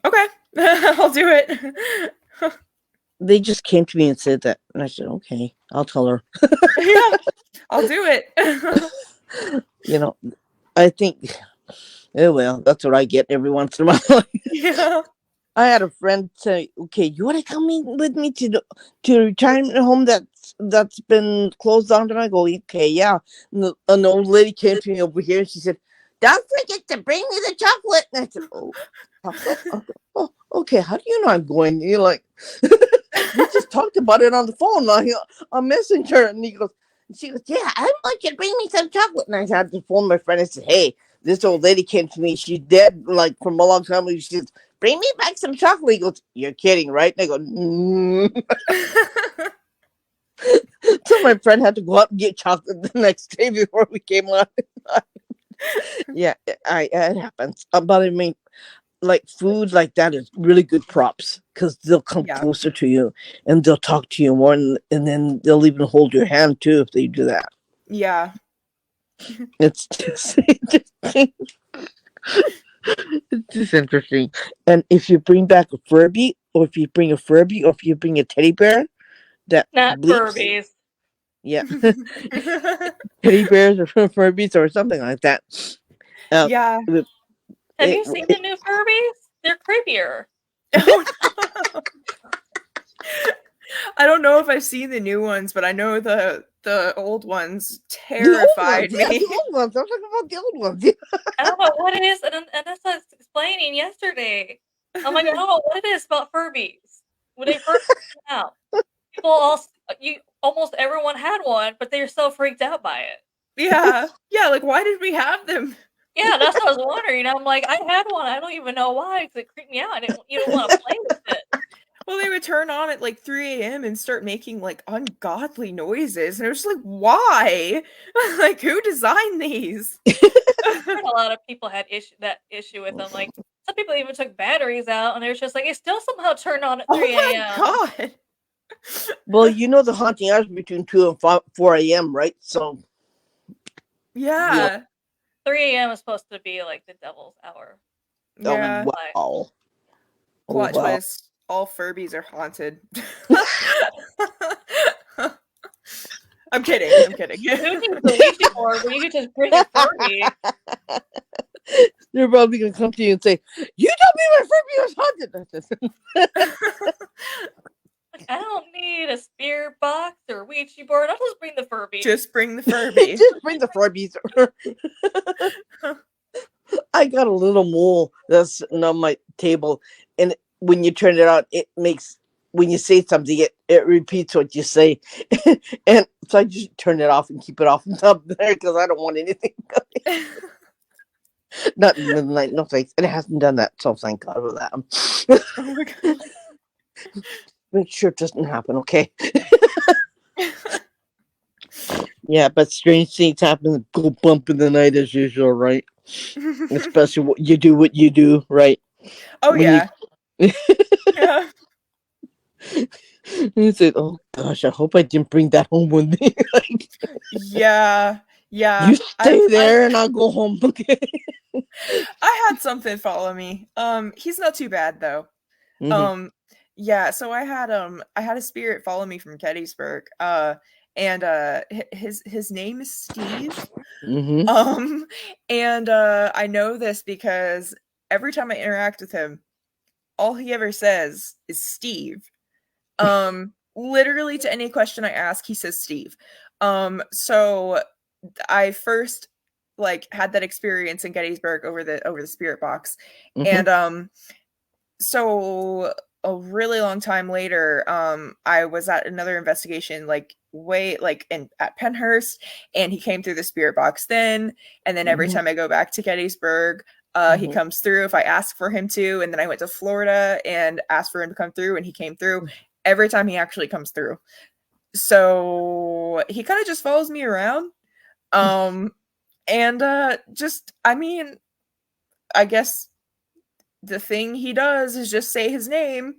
Okay, I'll do it. They just came to me and said that. And I said, okay, I'll tell her. Yeah, I'll do it. I think, oh well, that's what I get every once in a while. Yeah. I had a friend say, okay, you want to come in with me to a retirement home that's been closed down? And I go, okay, yeah. And an old lady came to me over here and she said, don't forget to bring me the chocolate. And I said, oh, chocolate? Oh, okay, how do you know I'm going? You're like, we just talked about it on the phone on Messenger. And she goes, yeah, I want you to bring me some chocolate. And I had to phone my friend and said, hey, this old lady came to me. She's dead, like, from a long time ago. She says, bring me back some chocolate. He goes, you're kidding, right? And I go, So my friend had to go out and get chocolate the next day before we came on. Yeah, it happens. But I mean, like, food like that is really good props because they'll come Yeah. closer to you and they'll talk to you more, and then they'll even hold your hand too if they do that. Yeah. It's just, it's just interesting. And if you bring back a Furby, or if you bring a teddy bear that Not bleeps, Furbies. yeah, teddy bears or Furbies or something like that. Yeah. Have you seen the new Furbies? They're creepier. Oh, no. I don't know if I've seen the new ones, but I know the old ones terrified me. Yeah, the old ones. I'm talking about the old ones. I don't know what it is, and that's what I was explaining yesterday. I'm like, I don't know what it is about Furbies. When they first came out, almost everyone had one, but they were so freaked out by it. Yeah. Like, why did we have them? Yeah, that's what I was wondering. I'm like, I had one. I don't even know why, because it creeped me out. You don't want to play with it. Well, they would turn on at like 3 a.m. and start making like ungodly noises. And it was just like, why? Like, who designed these? A lot of people had that issue with them. Like, some people even took batteries out, and it was just like, it still somehow turned on at 3 a.m. Oh my god. Well, the haunting hours between 2 and 4 a.m., right? So, yeah. 3 a.m. is supposed to be like the devil's hour. Yeah. Oh, wow. Plot twist. All Furbies are haunted. I'm kidding. Who needs the Ouija board when you could just bring a Furby? They're probably going to come to you and say, you told me my Furby was haunted. Like, I don't need a spirit box or Ouija board. I'll just bring the Furby. Just bring the Furby. Just bring the Furbies. I got a little mole that's sitting on my table, and when you turn it on, it makes, when you say something, it repeats what you say. And so I just turn it off and keep it off up there because I don't want anything. Not in the night, no thanks. And it hasn't done that, so thank God for that. Oh my god. Make sure it doesn't happen, okay? Yeah, but strange things happen. Go bump in the night as usual, right? Especially what you do, right? Oh, when yeah. Yeah. You said, oh gosh, I hope I didn't bring that home with me. Yeah. You stay there and I'll go home. Okay. I had something follow me. He's not too bad though. Mm-hmm. Yeah, so I had a spirit follow me from Gettysburg. And his name is Steve. Mm-hmm. And I know this because every time I interact with him, all he ever says is Steve. Literally to any question I ask, he says Steve. So I first like had that experience in Gettysburg over the spirit box. Mhm. And so a really long time later, I was at another investigation like way like in at Penhurst, and he came through the spirit box then, and then every Mhm. time I go back to Gettysburg, he Mhm. comes through if I ask for him to, and then I went to Florida and asked for him to come through, and he came through every time he actually comes through. So he kind of just follows me around. And just I mean, I guess the thing he does is just say his name,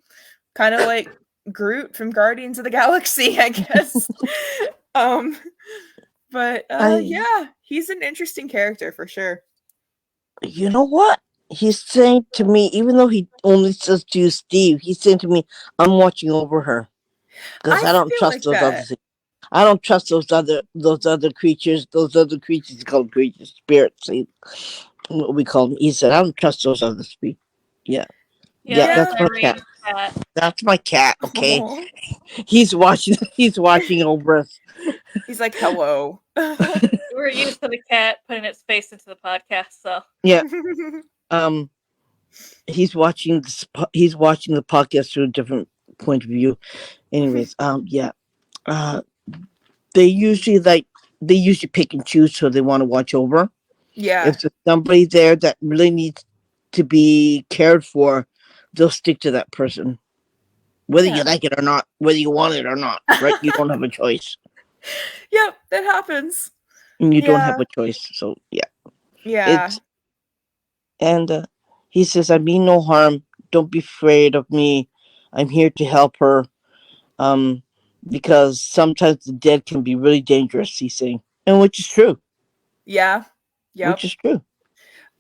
kind of like Groot from Guardians of the Galaxy, I guess. um but I, yeah, he's an interesting character for sure. you know what? He's saying to me, even though he only says to you, Steve, he's saying to me, I'm watching over her because I I don't feel trust like those other that. things. I don't trust those other creatures. Those other creatures he called creatures, spirits. What we call them. He said, I don't trust those other spirits. Yeah, Yeah, yeah, that's Yeah. that's my my cat. range cat. That's my cat. Okay, Aw. he's watching. He's watching over us. He's like, hello. We're used to the cat putting its face into the podcast, so Yeah. Um. He's watching this. He's watching the podcast through a different point of view. Anyways. Yeah. Uh. They usually like. They usually pick and choose who they want to watch over. Yeah. If there's somebody there that really needs to be cared for, they'll stick to that person, whether you Yeah. like it or not, whether you want it or not. Right? You don't have a choice, Yep, that happens. and you don't have Yeah. a choice. So yeah, Yeah. it's and he says, "I mean no harm. Don't be afraid of me. I'm here to help her." Um, because sometimes the dead can be really dangerous. He's saying, and which is true. Yeah. Which Yep. is true.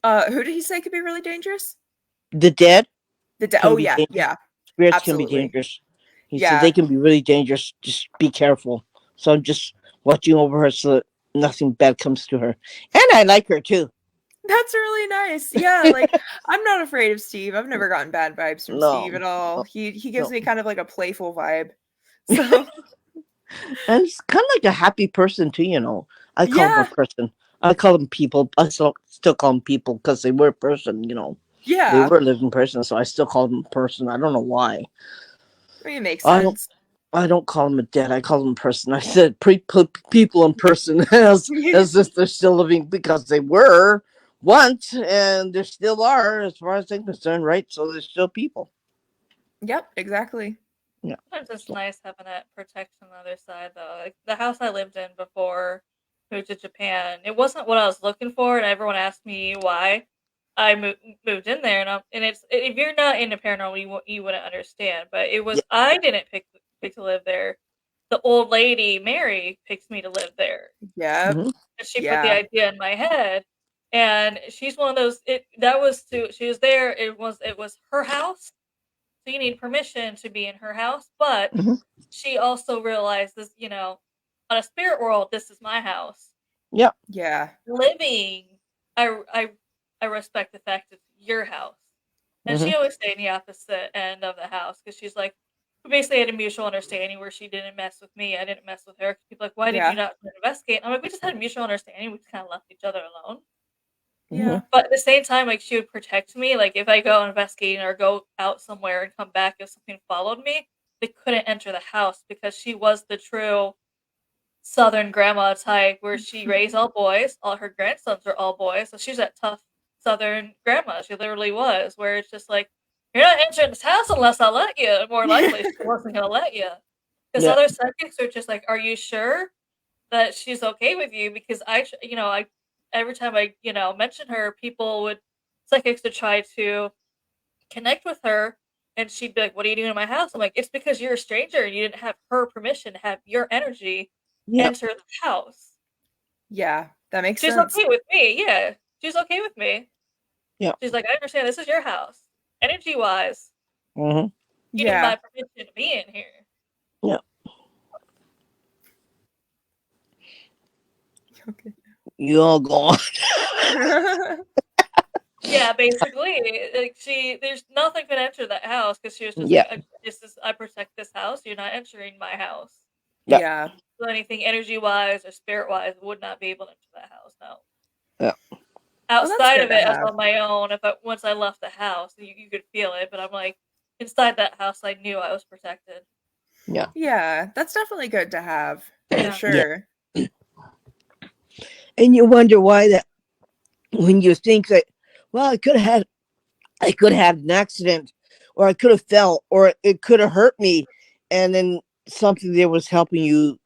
Who did he say could be really dangerous? The dead Oh can be yeah, dangerous. yeah. Spirits can be Absolutely. dangerous. He said they Yeah. can be really dangerous. Just be careful. So I'm just watching over her so that nothing bad comes to her. And I like her too. That's really nice. Yeah, like I'm not afraid of Steve. I've never gotten bad vibes from Steve No, at all. no, He gives no. me kind of like a playful vibe. So And it's kind of like a happy person too. I call him a yeah, person. I call them people. I still call them people because they were a person. They yeah. were a living person. So I still call them a person. I don't know why. I mean, it makes I don't. sense. I don't call them a dead. I call them a person. I said people in person as if they're still living because they were once and they still are as far as I'm concerned, right? So they're still people. Yep, exactly. Yeah. it's just nice having that protection on the other side, though. Like the house I lived in before I moved to Japan, it wasn't what I was looking for, and everyone asked me why I moved in there, and it's if you're not into paranormal, you wouldn't understand. But it was Yeah. I didn't pick to live there. The old lady Mary picked me to live there, Yep. Hmm. and she put the Yeah. idea in my head. And she's one of those. She was there. It was her house, so you need permission to be in her house. But Hmm. she also realizes, on a spirit world, this is my house. Yeah. Yeah. Living, I respect the fact it's your house. And Hmm. she always stayed in the opposite end of the house because she's like, we basically had a mutual understanding where she didn't mess with me, I didn't mess with her. People are like, why did you Yeah. not investigate? And I'm like, we just had a mutual understanding. We just kind of left each other alone. Hmm. Yeah. But at the same time, like she would protect me. Like if I go investigating or go out somewhere and come back if something followed me, they couldn't enter the house because she was the true Southern grandma type where she raised all boys. All her grandsons are all boys. So she's that tough Southern grandma. She literally was, where it's just like, you're not entering this house unless I let you. And more likely, she wasn't going to let you. Because Yeah. other psychics are just like, are you sure that she's okay with you? Because I every time I, mention her, psychics would try to connect with her. And she'd be like, what are you doing in my house? I'm like, it's because you're a stranger and you didn't have her permission to have your energy Yeah. enter the house. Yeah. That makes She's sense. okay with me. Yeah. She's okay with me. Yeah. She's like, I understand this is your house. Energy wise, Hmm. you need Yeah. my permission to be in here. Yeah. Okay. You all go on. Yeah, Yeah, basically, like there's nothing could enter that house because she was just Yeah. like, "This is I protect this house. You're not entering my house." Yeah. Yeah. So anything energy wise or spirit wise would not be able to enter that house. No. Yeah. Well, that's Outside good of to it, as have. on my own, once I left the house, you could feel it. But I'm like, inside that house, I knew I was protected. Yeah. Yeah, that's definitely good to have for Yeah. sure. And you wonder why that when you think that, well, I could have had an accident, or I could have fell, or it could have hurt me, and then something there was helping you,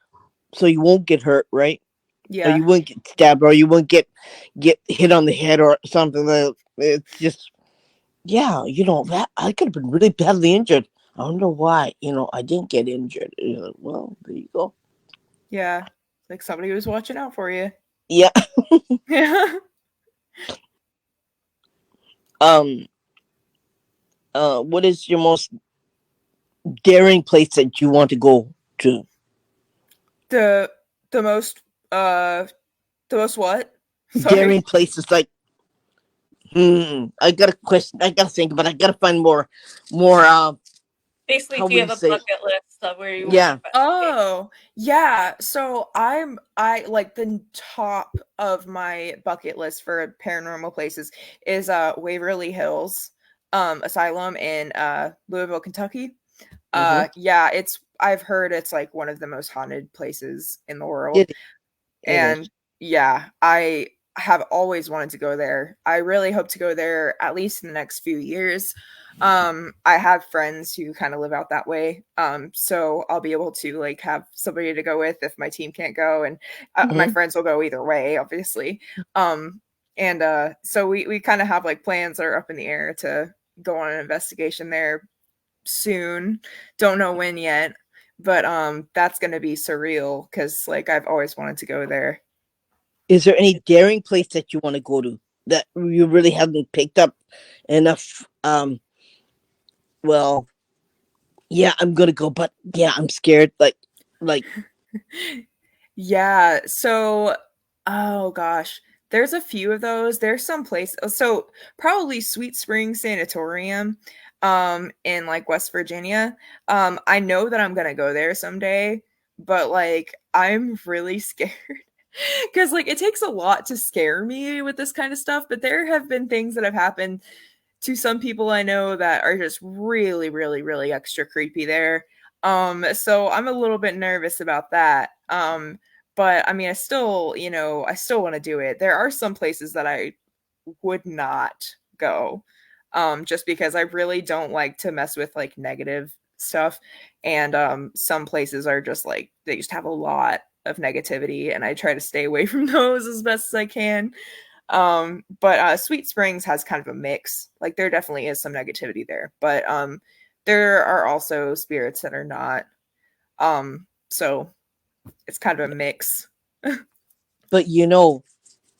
so you won't get hurt, right? Or Yeah. you wouldn't get stabbed, or you wouldn't get hit on the head, or something. It's just, yeah, that I could have been really badly injured. I wonder why. I didn't get injured. Well, there you go. Yeah. Like somebody was watching out for you. Yeah. Yeah. Um. What is your most daring place that you want to go to? The the most the most what? Sorry. Daring places like. I got a question. I gotta think, but I gotta find more. Basically, How do would you you have a say? bucket list of where you want to Yeah. investigate? Oh, yeah. So I like the top of my bucket list for paranormal places is Waverly Hills Asylum in Louisville, Kentucky. Mm-hmm. Yeah, I've heard it's like one of the most haunted places in the world. It is. And yeah, I have always wanted to go there. I really hope to go there at least in the next few years. I have friends who kind of live out that way. So I'll be able to like have somebody to go with if my team can't go, and my Mhm. friends will go either way, obviously. And so we kind of have like plans that are up in the air to go on an investigation there soon. Don't know when yet, but that's going to be surreal cuz like I've always wanted to go there. Is there any daring place that you want to go to that you really haven't picked up enough? Well, yeah, I'm gonna go, but yeah, I'm scared. Like, Yeah, so oh gosh, there's a few of those. There's some place so probably Sweet Spring Sanatorium in like West Virginia. I know that I'm going to go there someday, but like I'm really scared because like it takes a lot to scare me with this kind of stuff, but there have been things that have happened to some people I know that are just really, really, really extra creepy there. So I'm a little bit nervous about that. But I mean, I still want to do it. There are some places that I would not go, just because I really don't like to mess with like negative stuff. And some places are just like they just have a lot of negativity, and I try to stay away from those as best as I can. But Sweet Springs has kind of a mix. Like there definitely is some negativity there, but there are also spirits that are not. So it's kind of a mix. but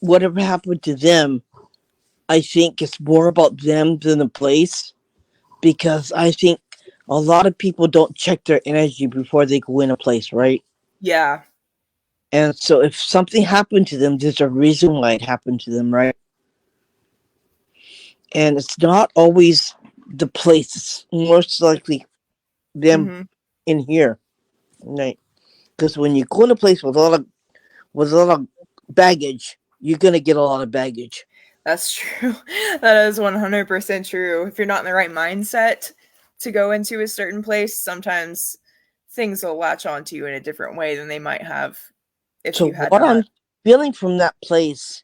whatever happened to them, I think it's more about them than the place, because I think a lot of people don't check their energy before they go in a place, right? Yeah. And so if something happened to them, there's a reason why it happened to them, right? And it's not always the place; it's most likely them Hmm. in here, right? Because when you go in a place with a lot of baggage, you're gonna get a lot of baggage. That's true. That is 100% true. If you're not in the right mindset to go into a certain place, sometimes things will latch onto you in a different way than they might have if So you had what I'm not. feeling from that place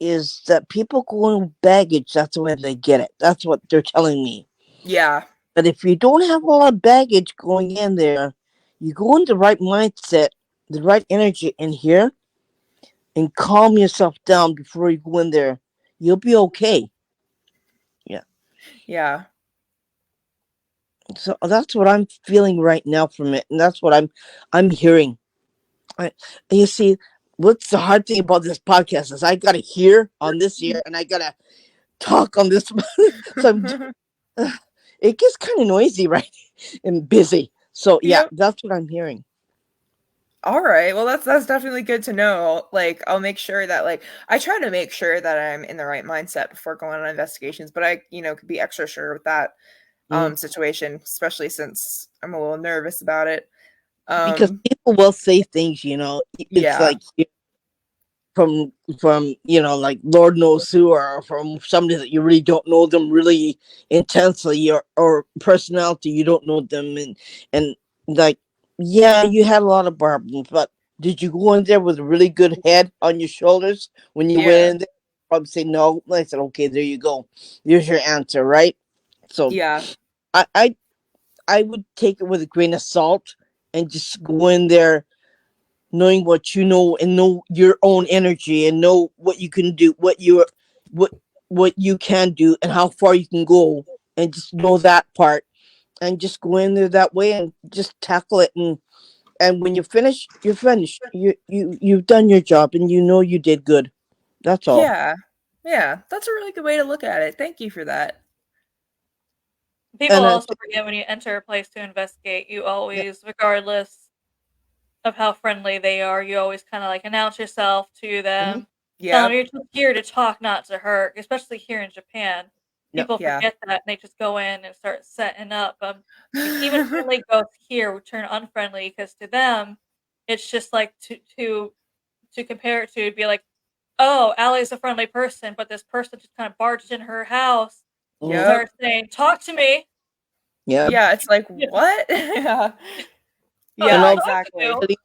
is that people go in with baggage. That's the way they get it. That's what they're telling me. Yeah. But if you don't have a lot of baggage going in there, you go in the right mindset, the right energy in here, and calm yourself down before you go in there, you'll be okay. Yeah. Yeah. So that's what I'm feeling right now from it, and that's what I'm hearing. And you see, what's the hard thing about this podcast is I gotta hear on this ear and I gotta talk on this one. So it gets kind of noisy, right? And busy. So yeah, Yep. that's what I'm hearing. All right. Well, that's definitely good to know. Like, I'll make sure that like I try to make sure that I'm in the right mindset before going on investigations, but I, could be extra sure with that Mm. situation, especially since I'm a little nervous about it. Because Um, people will say things, it's yeah. like from like Lord knows who, or from somebody that you really don't know them really intensely, or personality you don't know them, and like, yeah, you had a lot of problems, but did you go in there with a really good head on your shoulders when you went Yeah. in there? Probably say no. I said, okay, there you go. There's your answer, right? So Yeah. I I, I would take it with a grain of salt and just go in there knowing what you know and know your own energy and know what you can do, what what you can do and how far you can go, and just know that part, and just go in there that way and just tackle it, and when you're finished, you're finished. You've done your job and you know you did good. That's all. Yeah. Yeah. That's a really good way to look at it. Thank you for that. People And also forget when you enter a place to investigate, you yeah, always, regardless of how friendly they are, you always kind of like announce yourself to mhm, them. Tell them Yep. you're just here to talk, not to hurt, especially here in Japan. yeah, People Yeah. forget that and they just go in and start setting up. Like even friendly ghosts here would turn unfriendly because to them, it's just like to compare it to, it'd be like, oh, Allie's a friendly person, but this person just kind of barged in her house and mhm, Yep. started saying, "Talk to me." yeah. Yeah, it's like, Yeah. what? Yeah. Oh, And Yeah, just all talk to exactly. you.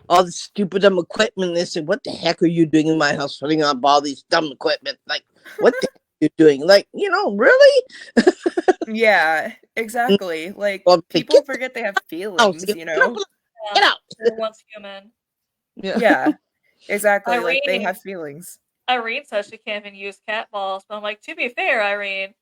all the stupid dumb equipment. They said, "What the heck are you doing in my house, putting up all these dumb equipment? Like, what the heck are you doing? Like, really?" Yeah, Mm. exactly. Like, Well, say, people get the forget they have house, feelings, you get up, know? Yeah, get out. they're once human. Yeah. Yeah, exactly. Like, they Irene have feelings. Irene says she can't even use cat balls, but I'm like, to be fair, Irene,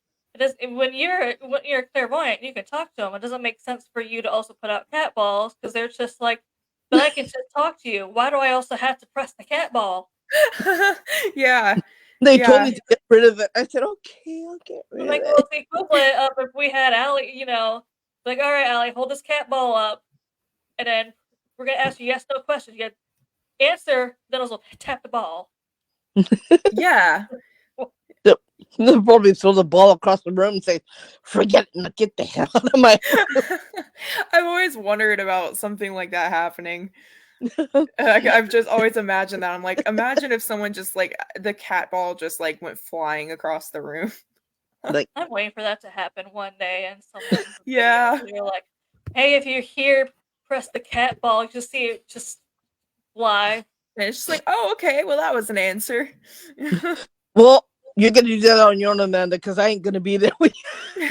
when you're clairvoyant, you can talk to them. It doesn't make sense for you to also put out cat balls because they're just like, but I can just talk to you. Why do I also have to press the cat ball? Yeah, They told yeah. me to get rid of it. I said, okay, I'll get I'm rid of like, well, it. it's the equivalent of if we had Allie, like, all right, Allie, hold this cat ball up, and then we're gonna ask you yes, no questions. You answer, then also tap the ball. Yeah. They'll probably throw the ball across the room and say, forget it, now get the hell out of my I've always wondered about something like that happening. house. I've just always imagined that. I'm like, imagine if someone just like the cat ball just like went flying across the room. Like, I'm waiting for that to happen one day, and someone's video. Yeah. They're like, "Hey, if you're here, press the cat ball. You just see it just fly." And it's just like, oh, okay, well, that was an answer. well, you're going to do that on your own, Amanda, because I ain't going to be there with you.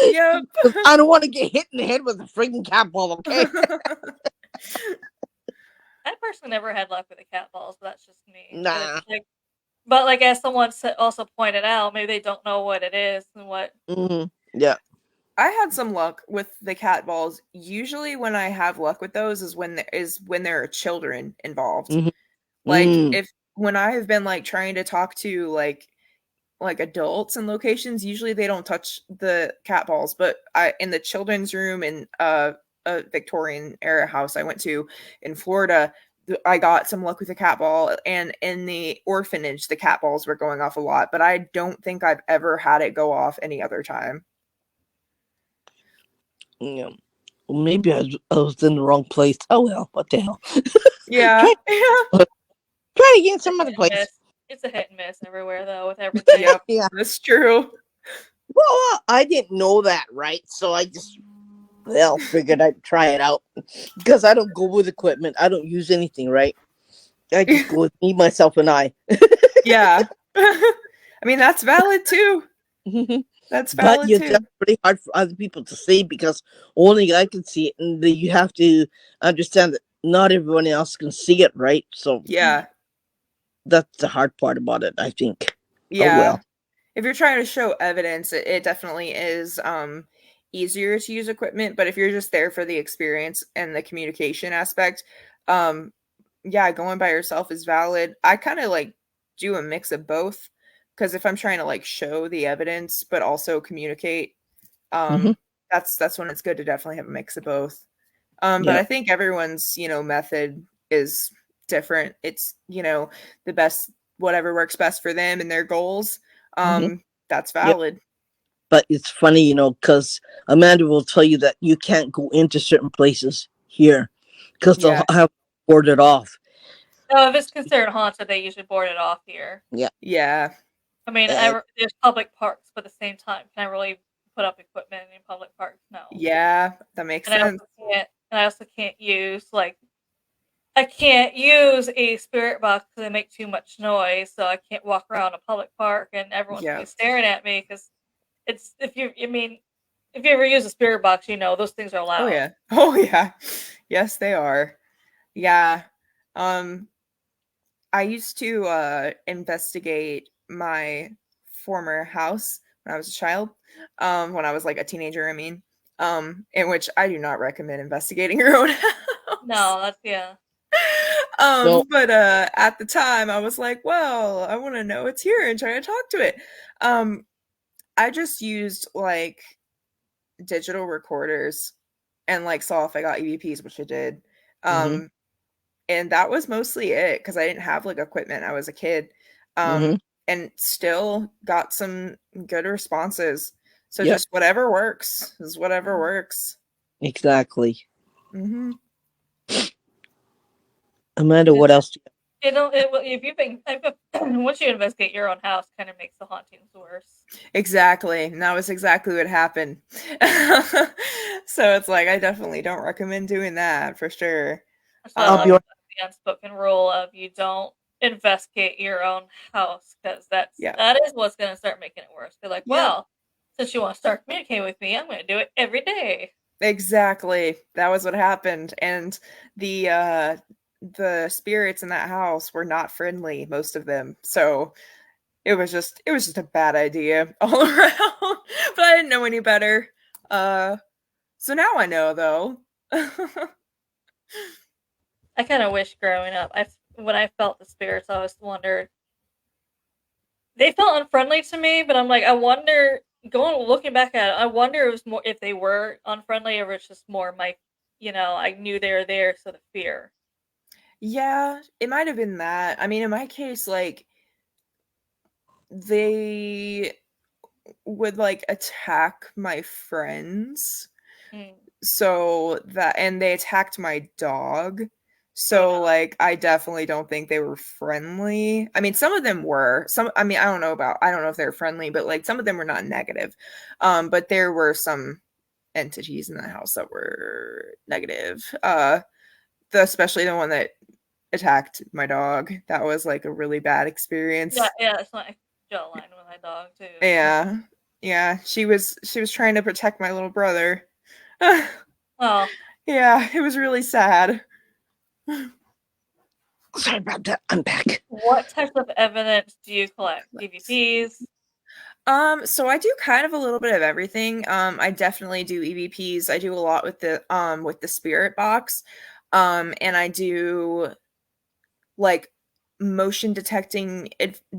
Yep. 'Cause I don't want to get hit in the head with a freaking cat ball, okay? I personally never had luck with the cat balls, but that's just me. Nah. But like as someone also pointed out, maybe they don't know what it is and what. Hmm. Yeah. I had some luck with the cat balls. Usually when I have luck with those is when there are children involved. Hmm. Like Mm. if when I have been like trying to talk to like adults in locations, usually they don't touch the cat balls, but I in the children's room in a Victorian era house I went to in Florida, I got some luck with the cat ball, and in the orphanage the cat balls were going off a lot, but I don't think I've ever had it go off any other time. Yeah. Well, maybe I was in the wrong place. Oh well, what the hell? Yeah. try, try again some other Hit and place. miss. It's a hit and miss everywhere though with everything. Yep. Yeah. That's true. Well, I didn't know that, right? So I just, well, figured I'd try it out. Because I don't go with equipment. I don't use anything, right? I just go with me, myself, and I. Yeah. I mean, that's valid too. That's But valid you too. that's pretty hard for other people to see because only I can see it, and you have to understand that not everyone else can see it, right? So Yeah. that's the hard part about it, I think. Oh Yeah. well. If you're trying to show evidence, it definitely is easier to use equipment, but if you're just there for the experience and the communication aspect, um yeah, going by yourself is valid. I kind of like do a mix of both because if I'm trying to like show the evidence but also communicate, Hmm. that's when it's good to definitely have a mix of both. But Yeah. I think everyone's, method is different. It's, the best, whatever works best for them and their goals. Hmm. That's Yep. valid. But it's funny, because Amanda will tell you that you can't go into certain places here because they'll Yeah. have boarded off. No, if it's considered haunted, they usually board it off here. Yeah. Yeah. I mean, And there's public parks, but at the same time, can I really put up equipment in public parks? No. Yeah. That makes And I sense. also can't. And I also can't use I can't use a spirit box because they make too much noise. So I can't walk around a public park and everyone's gonna Yeah. be staring at me because it's if you ever use a spirit box, those things are Oh, loud. yeah. Oh, yeah. Yes, they are. Yeah. Um, I used to investigate my former house when I was a child. When I was like a teenager, I mean. In which I do not recommend investigating your own house. No, that's yeah. no. But at the time I was like, well, I want to know it's here and try to talk to it. Um, I just used like digital recorders and like saw if I got EVPs, which I did. Hmm. Um, and that was mostly it because I didn't have like equipment. I was a kid. Hmm. And still got some good responses. So Yep. just whatever works is whatever works. Exactly. Hmm. Amanda, what else? If you've been once you investigate your own house, kind of makes the hauntings worse. Exactly. And that was exactly what happened. So it's like I definitely don't recommend doing that for sure. That's why I I'll love be Um, the unspoken rule of you don't investigate your own house because yeah. that is what's going to start making it worse. They're like, Yep. well, since you want to start communicating with me, I'm going to do it every day. Exactly. That was what happened. And the spirits in that house were not friendly, most of them. So it was just a bad idea all around. But I didn't know any better. So now I know though. I kind of wish growing up, when I felt the spirits, I always wondered they felt unfriendly to me, but I'm like, I wonder looking back at it, I wonder it was more if they were unfriendly or it's just more my, I knew they were there, so the fear. Yeah, it might have been that. I mean, in my case, like they would like attack my friends. Mm. So that and they attacked my dog. Oh So no. like I definitely don't think they were friendly. I mean, some of them were. Some I mean, I don't know if they were friendly, but like some of them were not negative. But there were some entities in the house that were negative. Especially the one that attacked my dog. That was like a really bad Yeah, experience. yeah, it's like draw a line with my dog too. Yeah. Yeah, she was trying to protect my little brother. Oh, Yeah, it was really sad. Sorry about that. I'm back. what types of evidence do you collect? EVPs? So I do kind of a little bit of everything. I definitely do EVPs. I do a lot with the spirit box. And I do like motion detecting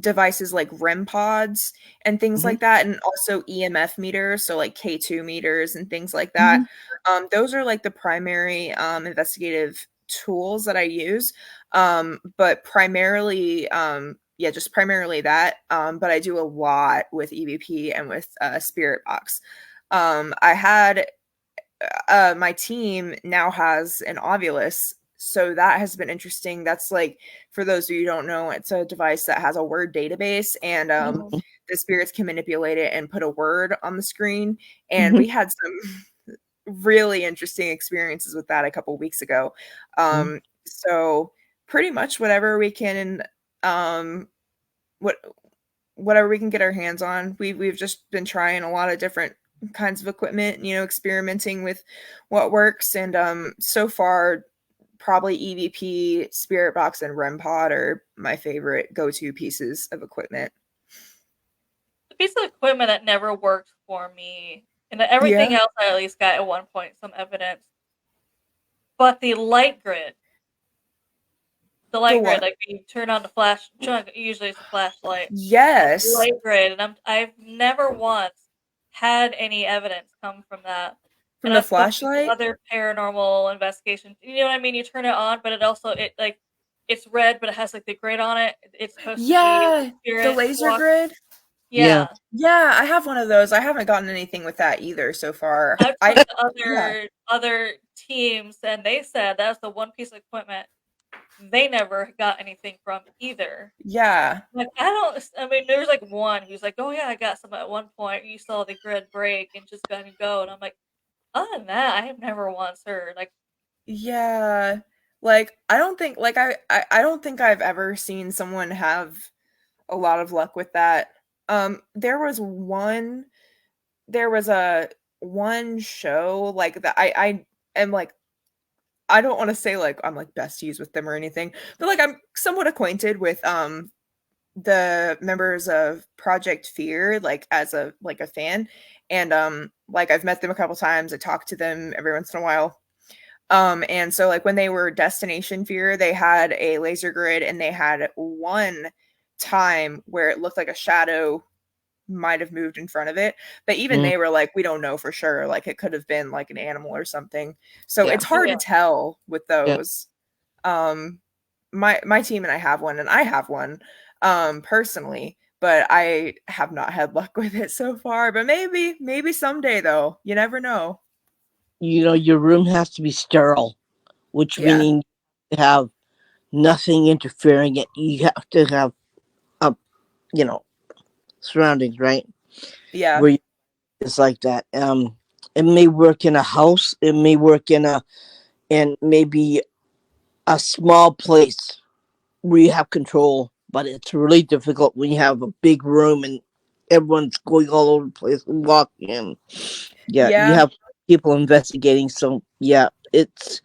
devices like REM pods and things Hmm. like that, and also EMF meters, so like K2 meters and things like that. Hmm. Those are like the primary investigative tools that I use. But primarily, yeah, just primarily that. But I do a lot with EVP and with Spirit Box. I had my team now has an Ovilus, so that has been interesting. That's like, for those of you who don't know, it's a device that has a word database, and Mhm. the spirits can manipulate it and put a word on the screen. And Hmm. we had some really interesting experiences with that a couple weeks ago. So pretty much whatever we can, what whatever we can get our hands on. We've just been trying a lot of different kinds of equipment, experimenting with what works. And so far, probably EVP, Spirit Box, and REM Pod are my favorite go-to pieces of equipment. The piece of equipment that never worked for me, and everything Yeah. else I at least got at one point some evidence, but the light grid. The The light grid, what? like you turn on usually it's a flashlight. Yes. Light grid, and I've never once had any evidence come from that. From And the that's supposed to be flashlight? other paranormal investigation. You know what I mean? You turn it on, but it also it's red, but it has like the grid on it. It's supposed to be Yeah, the spirit laser walk. grid. Yeah. Yeah. Yeah, I have one of those. I haven't gotten anything with that either so far. I've talked to Yeah, other teams, and they said that's the one piece of equipment they never got anything from either. yeah, Like I don't. I mean, there's like one who's like, "Oh yeah, I got some at one point. You saw the grid break and just gonna go," and I'm like, other than that, I have never once heard like, yeah. Like I don't think like I don't think I've ever seen someone have a lot of luck with that. There was a one show like that I am like I don't want to say like I'm like besties with them or anything, but like I'm somewhat acquainted with the members of Project Fear like as a fan, and like I've met them a couple times. I talk to them every once in a while. And so like when they were Destination Fear, they had a laser grid and they had one time where it looked like a shadow might have moved in front of it, but even Mm, they were like we don't know for sure, like it could have been like an animal or something, so yeah. it's hard yeah, to tell with Yeah. those. um my team and I have one, and I have one personally, but I have not had luck with it so far, but maybe someday though, you never know. You know, your room has to be sterile, which Yeah, meaning you have nothing interfering it. You have to have a you know surroundings, right? yeah, Where it's like that. It may work in a house. It may work in maybe a small place where you have control, but it's really difficult when you have a big room and everyone's going all over the place and walking in. Yeah, you yeah, have people investigating, so yeah, it's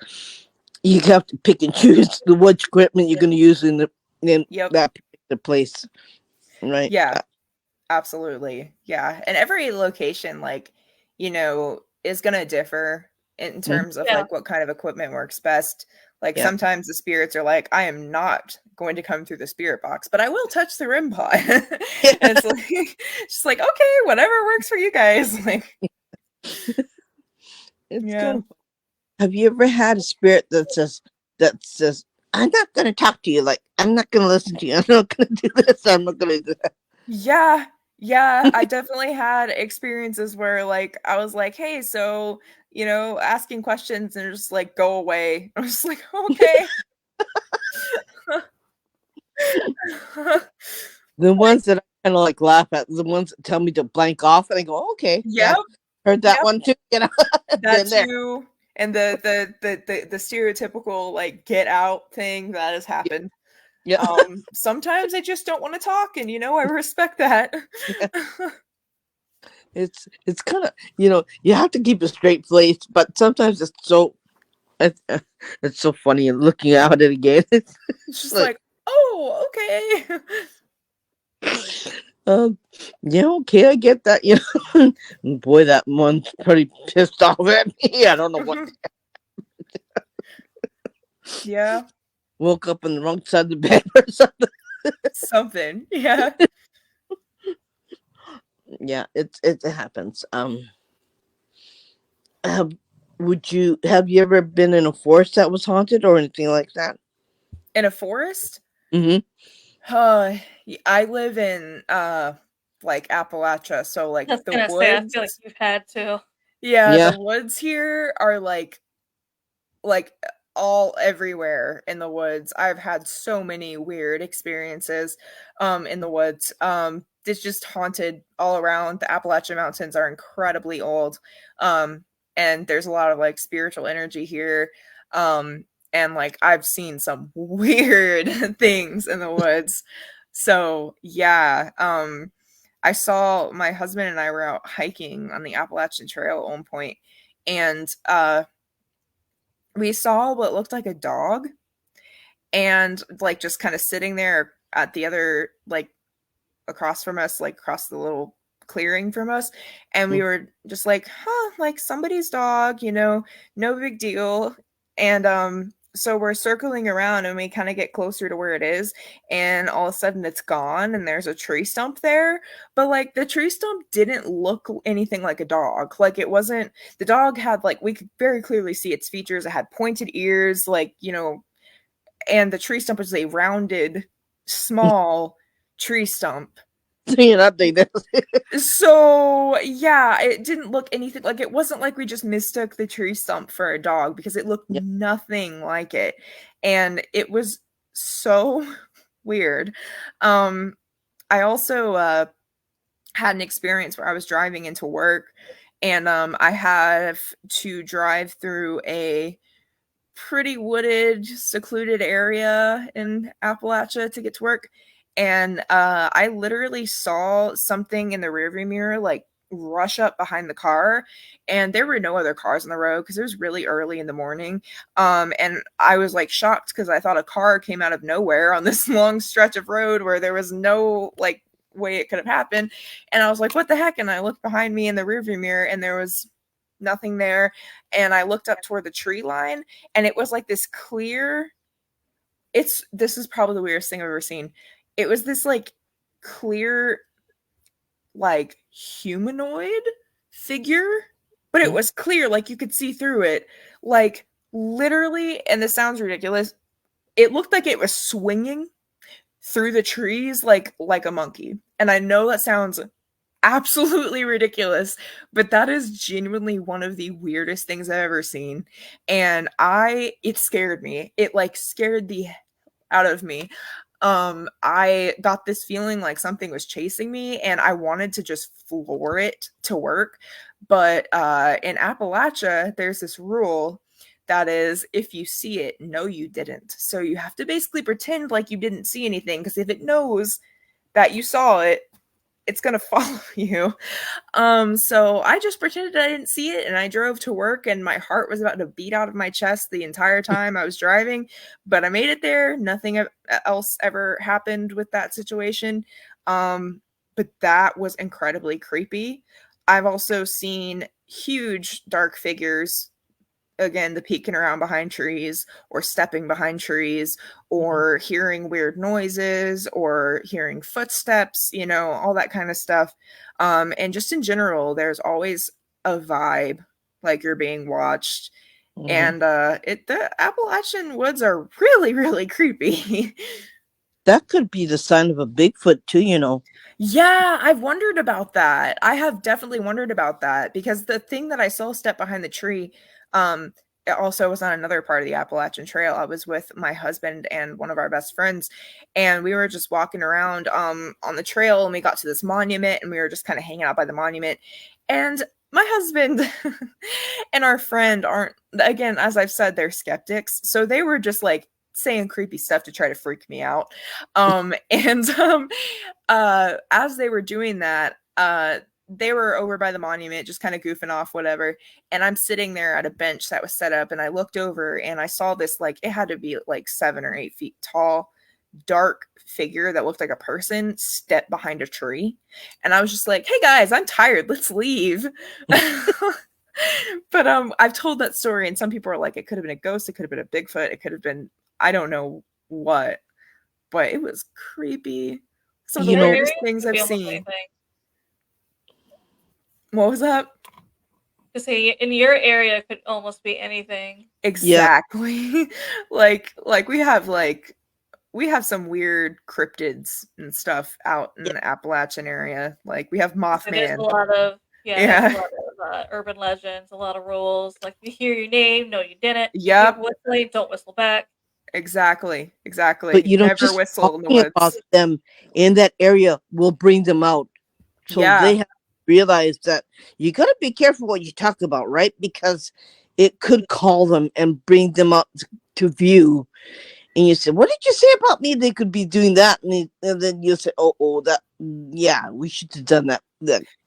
you have to pick and choose the what equipment you're yeah, going to use in yep, that particular place, right? yeah. Absolutely. Yeah. And every location, like, is going to differ in Mhm. terms of yeah. like what kind of equipment works best. Like Yeah. sometimes the spirits are like, I am not going to come through the spirit box, but I will touch the REM pod. And it's like, just like, okay, whatever works for you guys. Like, It's yeah. kind of. Have you ever had a spirit that says, "I'm not going to talk to you. Like I'm not going to listen to you. I'm not going to do this. I'm not going to do that." Yeah. Yeah. I definitely had experiences where like I was like, hey, so, asking questions and just like go away. I was like, okay. The ones that I kind of like laugh at, the ones that tell me to blank off, and I go, "Okay, yeah, Yep, heard that yep, one too." that Been there. too. And the stereotypical like get out thing that has Yeah, happened. yeah, Sometimes I just don't want to talk, and I respect that. yeah. It's kind of you have to keep a straight face, but sometimes it's, it's so funny and looking at it again. It's It's just like, like, oh, okay. um, yeah, okay, I get that. Boy, that one's pretty pissed off at me. I don't know what. Yeah, Woke up on the wrong side of the bed or something. something. Yeah. Yeah, it happens. Have have you ever been in a forest that was haunted or anything like that? In a forest? Mm-hmm. I live in like Appalachia, so I like was the gonna say, I feel like woods. you've had to. Yeah, Yeah. the woods here are like all everywhere in the woods. I've had so many weird experiences in the woods. It's just haunted all around. The Appalachian Mountains are incredibly old. Um and there's a lot of like spiritual energy here. And like I've seen some weird things in the woods. So, yeah, I saw my husband and I were out hiking on the Appalachian Trail at one point, and we saw what looked like a dog, and like just kind of sitting there at the other, like across from us, like across the little clearing from us, and we were just like, huh, like somebody's dog, no big deal. And so we're circling around and we kind of get closer to where it is, and all of a sudden it's gone and there's a tree stump there. But like the tree stump didn't look anything like a dog. Like it wasn't, the dog had, like, we could very clearly see its features. It had pointed ears, like, and the tree stump was a rounded, small tree stump. You're not doing that. So yeah, it didn't look anything like, it wasn't like we just mistook the tree stump for a dog, because it looked Yep. nothing like it. And it was so weird. I also had an experience where I was driving into work, and I have to drive through a pretty wooded, secluded area in Appalachia to get to work. And I literally saw something in the rearview mirror, like, rush up behind the car, and there were no other cars on the road because it was really early in the morning. And I was like shocked because I thought a car came out of nowhere on this long stretch of road where there was no like way it could have happened. And I was like, what the heck? And I looked behind me in the rearview mirror and there was nothing there. And I looked up toward the tree line, and it was like this clear, this is probably the weirdest thing I've ever seen. It was this like clear, like humanoid figure, but it was clear, like you could see through it, like literally, and this sounds ridiculous, it looked like it was swinging through the trees like a monkey. And I know that sounds absolutely ridiculous, but that is genuinely one of the weirdest things I've ever seen. And it scared me. It like scared the out of me. I got this feeling like something was chasing me, and I wanted to just floor it to work. But in Appalachia, there's this rule that is, if you see it, no, you didn't. So you have to basically pretend like you didn't see anything, because if it knows that you saw it, it's gonna follow you. So I just pretended I didn't see it, and I drove to work, and my heart was about to beat out of my chest the entire time I was driving, but I made it there. Nothing else ever happened with that situation. But that was incredibly creepy. I've also seen huge dark figures, again, the peeking around behind trees or stepping behind trees or hearing weird noises or hearing footsteps, all that kind of stuff. And just in general, there's always a vibe like you're being watched. Mhm. And the Appalachian woods are really, really creepy. That could be the sign of a Bigfoot too. Yeah, I've wondered about that. I have definitely wondered about that, because the thing that I saw step behind the tree, it also was on another part of the Appalachian Trail. I was with my husband and one of our best friends, and we were just walking around on the trail, and we got to this monument, and we were just kind of hanging out by the monument. And my husband and our friend aren't, again, as I've said, they're skeptics. So they were just like saying creepy stuff to try to freak me out. As they were doing that, they were over by the monument just kind of goofing off, whatever, and I'm sitting there at a bench that was set up, and I looked over and I saw this, like, it had to be like 7 or 8 feet tall, dark figure that looked like a person step behind a tree. And I was just like, hey guys, I'm tired, let's leave. But I've told that story, and some people are like, it could have been a ghost, it could have been a Bigfoot, it could have been, I don't know what, but it was creepy. Some of the weirdest things I've seen. What was that? To say in your area could almost be anything. Exactly. Yeah. like we have some weird cryptids and stuff out in the Appalachian area. Like we have Mothman. There's a lot of there's a lot of urban legends, a lot of rules. Like you hear your name, no, you didn't. Yep. Whistling, don't whistle back. Exactly. But never just whistle in the woods. About them in that area will bring them out. So they have to realize that you got to be careful what you talk about, right? Because it could call them and bring them up to view. And you say, what did you say about me? They could be doing that. And then you say, we should have done that.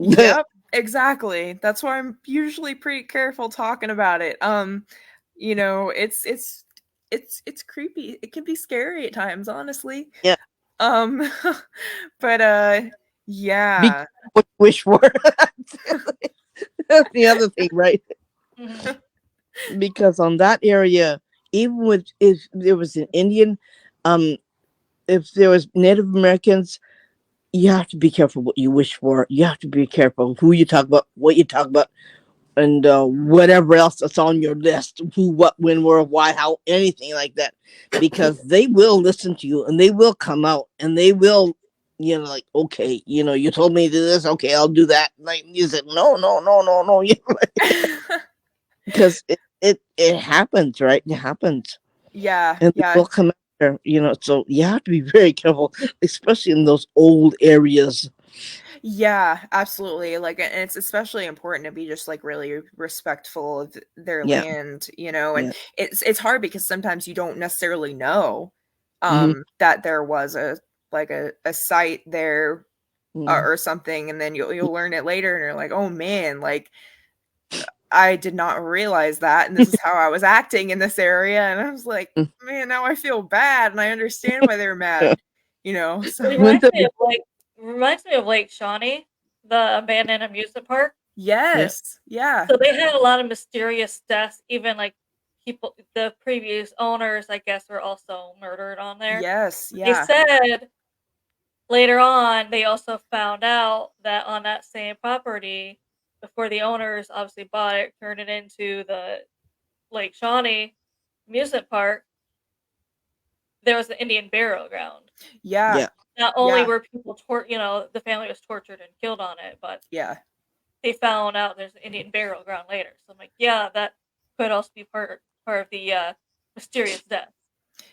Yep, exactly. That's why I'm usually pretty careful talking about it. It's creepy. It can be scary at times, honestly. Yeah. But yeah. What you wish for. That's the other thing, right? Mm-hmm. Because on that area, even with if there was an Indian, um, if there was Native Americans, you have to be careful what you wish for. You have to be careful who you talk about, what you talk about, and whatever else that's on your list, who, what, when, where, why, how, anything like that, because they will listen to you and they will come out and they will, like, okay, you told me to do this, okay, I'll do that. Like you said, no, no, no, no, no, because it happens, right? It happens, Yeah, and they yeah, will come after, so you have to be very careful, especially in those old areas. yeah, absolutely. Like, and it's especially important to be just like really respectful of their Yeah, land, and yeah. it's hard because sometimes you don't necessarily know Hmm. that there was a site there, Hmm. or something, and then you'll learn it later and you're like, oh man, like I did not realize that, and this is how I was acting in this area, and I was like, man, now I feel bad, and I understand why they were mad, It so Went reminds me of Lake Shawnee, the abandoned amusement park. Yeah. yes, yeah, So they had a lot of mysterious deaths. Even like people, the previous owners, I guess, were also murdered on there. yes, They yeah, said later on they also found out that on that same property, before the owners obviously bought it, turned it into the Lake Shawnee amusement park, there was an Indian burial ground. yeah, Yeah. Not only yeah, were people the family was tortured and killed on it, but yeah, they found out there's an Indian burial ground later. So I'm like, yeah, that could also be part of the mysterious death.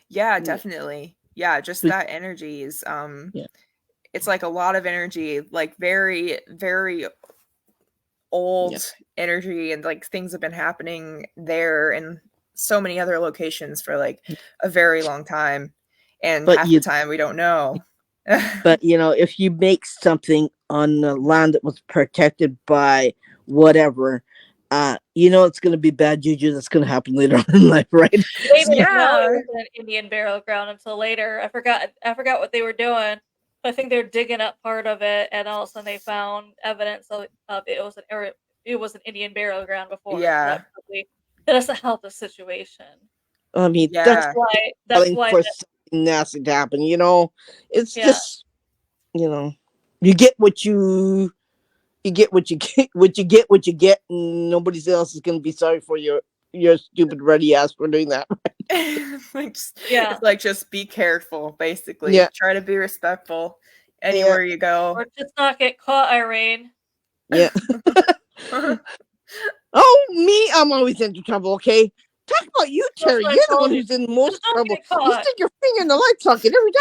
yeah, Yeah. definitely, yeah, just But- that energy is yeah. it's like a lot of energy, like very, very Yeah. old energy, and like things have been happening there and so many other locations for like a very long time, and But half the you time we don't know. but if you make something on the land that was protected by whatever, it's going to be bad juju that's going to happen later on in life, right? They didn't know it Yeah, was an Indian burial ground until later. I forgot what they were doing. But I think they were digging up part of it, and all of a sudden they found evidence of it was an Indian burial ground before. So yeah, that doesn't help the situation. I mean, That's yeah, why. That's telling why. for something nasty to happen, it's Yeah. just, you get what you get what you get what you get, and nobody else is going to be sorry for your stupid ready ass for doing that. like Yeah. it's like just be careful, basically Yeah. try to be respectful Yeah. anywhere you go. Or just not get caught, Irene. Yeah. Oh, me, I'm always into trouble, okay? Talk about you, That's Terry. what I You're the one told you. who's in the most Just don't trouble. get You caught. stick your finger in the light socket every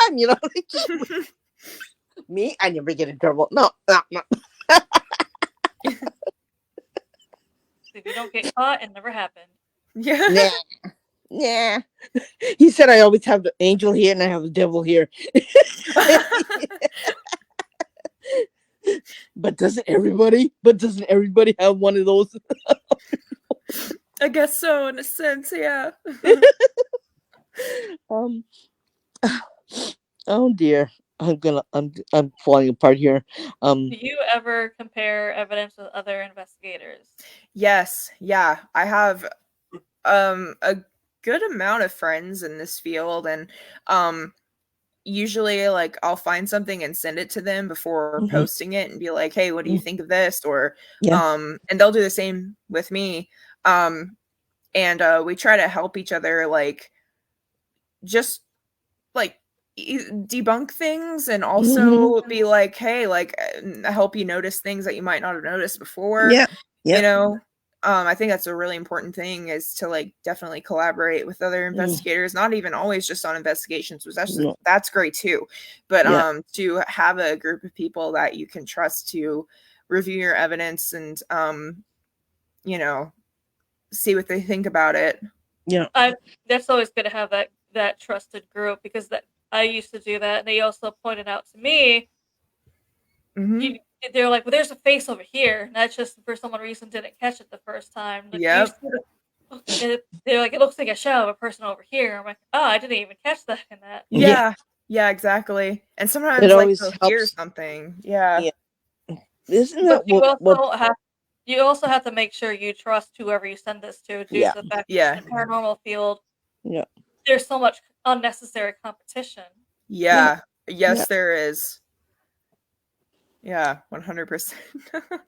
time. Me, I never get in trouble. No, no, no. If you don't get caught, it never happened. Yeah. Nah, nah. He said I always have the angel here and I have the devil here. But doesn't everybody? Have one of those? I guess so, in a sense, yeah. Um. Oh dear. I'm falling apart here. Do you ever compare evidence with other investigators? Yes, yeah. I have a good amount of friends in this field, and usually like I'll find something and send it to them before Mhm. posting it and be like, "Hey, what do you think of this?" Or Yeah. and they'll do the same with me. And we try to help each other, like just like debunk things, and Mhm. also be like, hey, like help you notice things that you might not have noticed before, Yeah. you Yeah. know. I think that's a really important thing, is to like definitely collaborate with other investigators, not even always just on investigations, which No. that's great too, but Yeah. to have a group of people that you can trust to review your evidence and you know see what they think about it. Yeah. That's always good to have that trusted group, because that I used to do that, and they also pointed out to me, Hmm. you, they're like, "Well, there's a face over here." And that's just for some reason didn't catch it the first time. Like, do you Yep. see they're like, "It looks like a shadow of a person over here." I'm like, "Oh, I didn't even catch that in that." Yeah. Yeah. Yeah, exactly. And It sometimes like always you'll hear helps. something. Yeah. Yeah. Isn't But that what? you also have to make sure you trust whoever you send this to, due to Yeah. the fact Yeah. in the paranormal field, Yeah. there's so much unnecessary competition. Yeah. Yes, Yeah. there is. Yeah, 100%.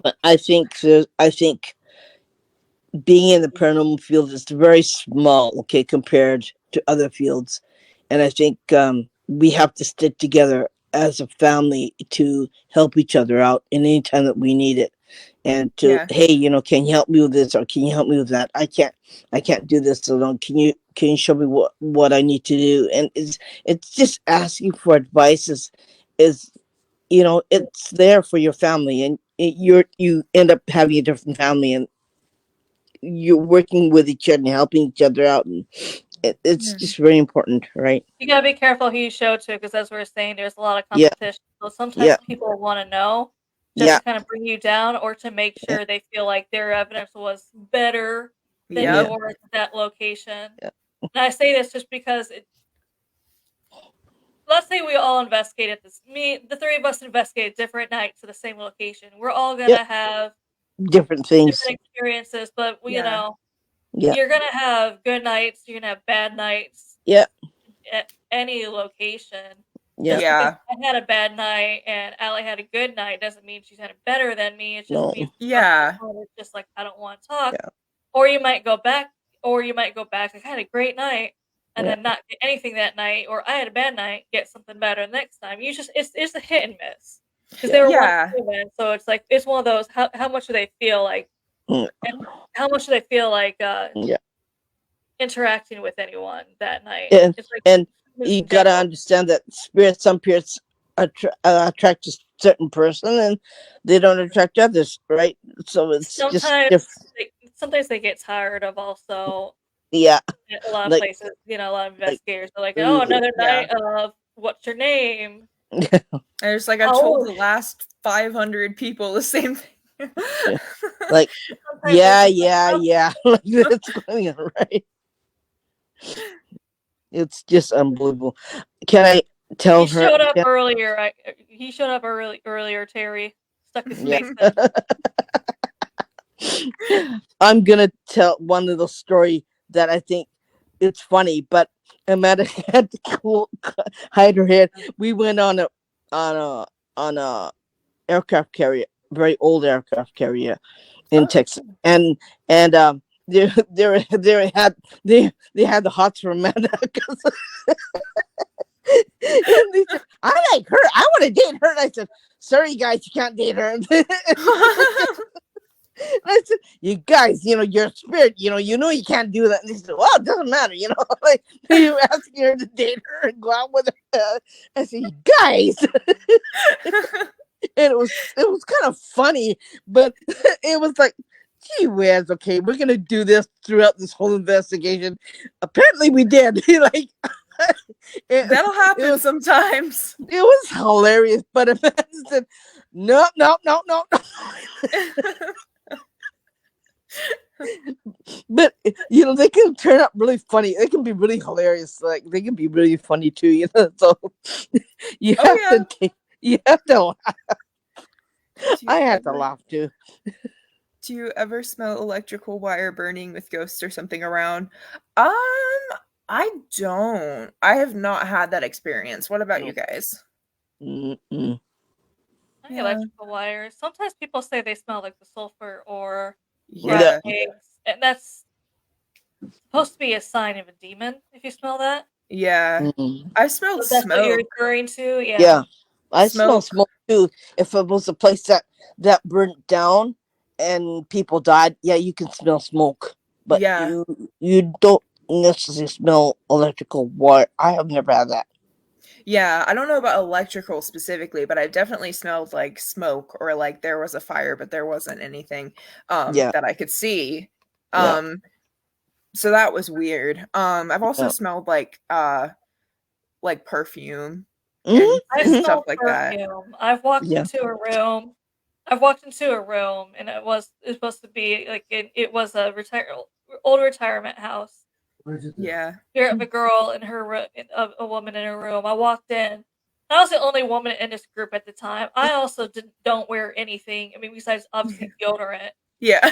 But I think being in the paranormal field is very small, okay, compared to other fields. And I think we have to stick together as a family to help each other out in any time that we need it. And to, Yeah. hey, can you help me with this, or can you help me with that? I can't do this alone. Can you show me what I need to do? And it's just asking for advice is it's there for your family, and you end up having a different family, and you're working with each other and helping each other out, and it's Yeah. just very important, right? You gotta be careful who you show to, because as we were saying, there's a lot of Yeah, competition. So sometimes yeah, people want to know just yeah, to kind of bring you down, or to make yeah, sure they feel like their evidence was better than Yep. yeah, yours at that location. yeah, And I say this just because let's say we all investigated this. The three of us investigated different nights to the same location. We're all yeah. gonna have Different things. different experiences, but Yeah. Yeah, you're gonna have good nights. You're gonna have bad nights yeah, at any location. yeah. Just because Yeah. I had a bad night and Allie had a good night doesn't mean she's had it better than me. It's just No. me. Yeah. It's just like I don't want to talk. Yeah, Or you might go back. Or you might go back. Like, I had a great night, and yeah, then not get anything that night. Or I had a bad night, get something better next time. It's a hit and miss, because they yeah. were once Yeah. proven. So it's like it's one of those. How much do they feel like? Mm, And how much do they feel like yeah. interacting with anyone that night? and It's like and losing you gotta control. understand that some spirits attract a certain person, and they don't attract others, right? So it's just Sometimes different. sometimes they get tired of also Yeah, a lot of like places, a lot of like investigators are like, "Oh, uh, another Yeah. night of what's your name? And it's like I've How told old?" the last 500 people the same thing. yeah, like Sometimes they're yeah, just like, yeah, "Oh, yeah. Like that's going on, right? It's just unbelievable. Can I tell he her? showed up earlier. He showed up earlier. Terry stuck his Yeah. face in." I'm gonna tell one little story that I think it's funny, but Amanda had to hide her head. We went on a on a aircraft carrier, very old aircraft carrier in Oh, Texas, and they had the hots for Amanda. 'Cause and they said, I like her. I want to date her. And I said, sorry guys, you can't date her. I said, you guys, you're a spirit, you know you can't do that. And they said, well, it doesn't matter, like you're asking her to date her and go out with her. I said, you guys, and it was kind of funny, but it was like, gee whiz, okay, we're gonna do this throughout this whole investigation. Apparently, we did. Like, it, That'll it happen was sometimes. it was hilarious. But Amanda said, no, no, no, no, no. But they can turn out really funny. They can be really hilarious. Like they can be really funny too. So you Oh have yeah. to you have to. Do I you have to ever laugh too. do you ever smell electrical wire burning with ghosts or something around? Um, I don't. I have not had that experience. What about you No. guys? Mm-mm. Yeah. Electrical wires. Sometimes people say they smell like the sulfur or rotten Yeah. Yeah. eggs, and that's supposed to be a sign of a demon. If you smell that, Yeah. Mm. I smelled if that's what you're smoke. referring to, yeah. Yeah. I smell Smoke. smoke too. If it was a place that burnt down and people died, yeah, you can smell smoke, but Yeah. you don't necessarily smell electrical wire. I have never had that. Yeah, I don't know about electrical specifically, but I've definitely smelled like smoke or like there was a fire, but there wasn't anything Yeah. that I could see. Yeah. Um so that was weird. I've also Yeah. smelled like perfume Hmm. I and stuff smell like that. perfume. I've walked Yeah. into a room. I've walked into a room, and it's supposed to be like it was a old retirement house. Yeah. There of a girl in her a woman in her room. I walked in. I was the only woman in this group at the time. I also don't wear anything. I mean, besides obviously deodorant. Yeah.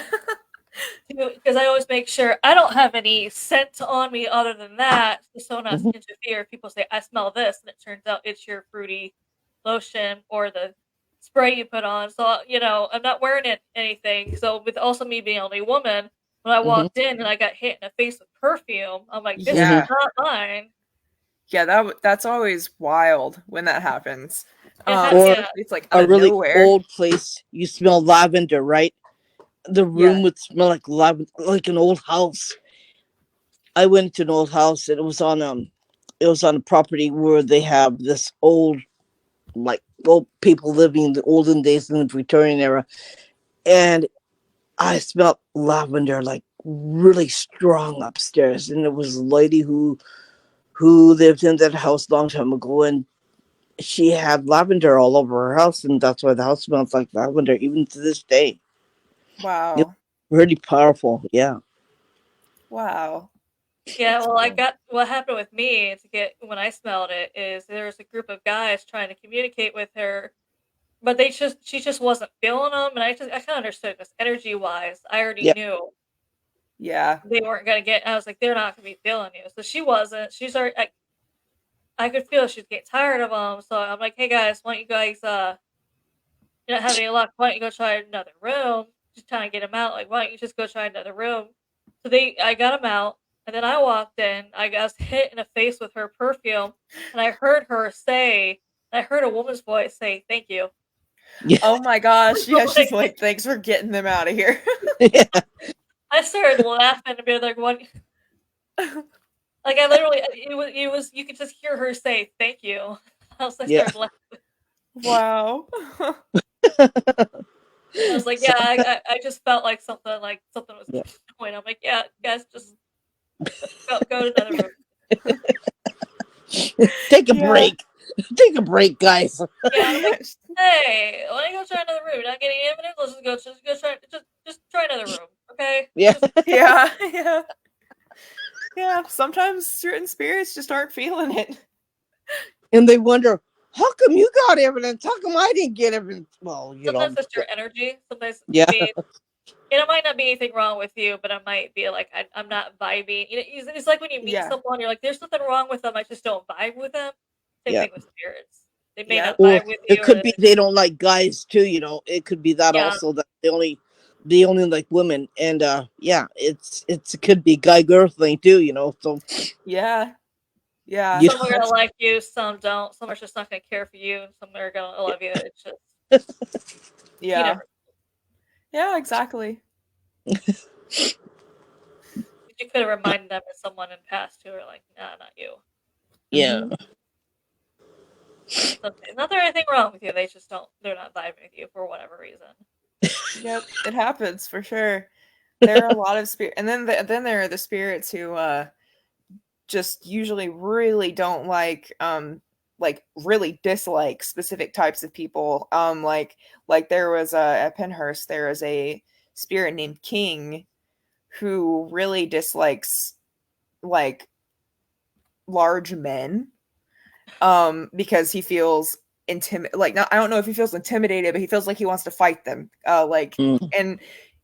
because I always make sure I don't have any scent on me other than that, so someone has to Mhm. interfere. People say, I smell this, and it turns out it's your fruity lotion or the spray you put on. So, I'm not wearing anything. So, with also me being the only woman, when I Mhm. walked in and I got hit in the face with perfume, I'm like, this is Mhm. Yeah. not mine. Yeah, that's always wild when that happens. Or Yeah. Especially it's like out a of really nowhere. old place, you smell lavender, right? The Yeah. room would smell like lavender, like an old house. I went to an old house, and it was on a property where they have this old, like, old people living in the olden days in the Victorian era, and I smelled lavender like really strong upstairs, and it was a lady who lived in that house a long time ago, and she had lavender all over her house, and that's why the house smells like lavender even to this day. It's Wow. really powerful. Yeah. Wow. Yeah, That's well, I cool. got what happened with me to get when I smelled it is there was a group of guys trying to communicate with her, but she just wasn't feeling them, and I kind of understood this energy wise. I already Yeah. knew Yeah. they weren't gonna get. I was like, they're not gonna be feeling you, so she wasn't. She's already. I could feel she'd get tired of them, so I'm like, hey guys, why don't you guys you don't have any luck? Why don't you go try another room? Just trying to get them out. Like, why don't you just go try another room? So I got them out, and then I walked in. I got hit in the face with her perfume, and I heard a woman's voice say, "Thank you." Yeah. Oh my gosh. Yeah, she's Like, like, thanks for getting them out of here. Yeah. I started laughing and be like, "What?" Like I literally, you could just hear her say, "Thank you." I Yeah. started laughing. Wow. I was like, So, "Yeah, I just felt like something was yeah. going." I'm like, "Yeah, guys, just go to another room." Take a Yeah. break. Take a break, guys. Yeah, and I'm like, Yeah. "Hey, why don't you go try another room? You're not getting evidence. Let's just go try just try another room, okay? Yeah. Just Yeah. Yeah. Yeah. Sometimes certain spirits just aren't feeling it. And they wonder, how come you got evidence? How come I didn't get evidence? Well, sometimes it's your energy. Sometimes yeah. and it might not be anything wrong with you, but I might be like, I'm not vibing. It's like when you meet Yeah. someone, you're like, there's nothing wrong with them. I just don't vibe with them. Same Yeah. thing with spirits. They may Yep. not Or vibe with it you, or could be they don't like guys too, it could be that yeah. also, that they only like women. And yeah, it could be guy girl thing too, so Yeah. Yeah. you Some are gonna That's like you, some don't. Some are just not gonna care for you, and some are gonna yeah. love you. It's just you yeah. never. Yeah, exactly. You could have reminded them of someone in the past who are like, nah, not you. Yeah. Hmm. Not that anything wrong with you. They just don't. They're not vibing with you for whatever reason. Yep. It happens for sure. There are a lot of spirit, and then there are the spirits who just usually really don't like really dislike specific types of people. Like there was at Penhurst there was a spirit named King who really dislikes like large men because he feels like not, I don't know if he feels intimidated, but he feels like he wants to fight them. Mm. And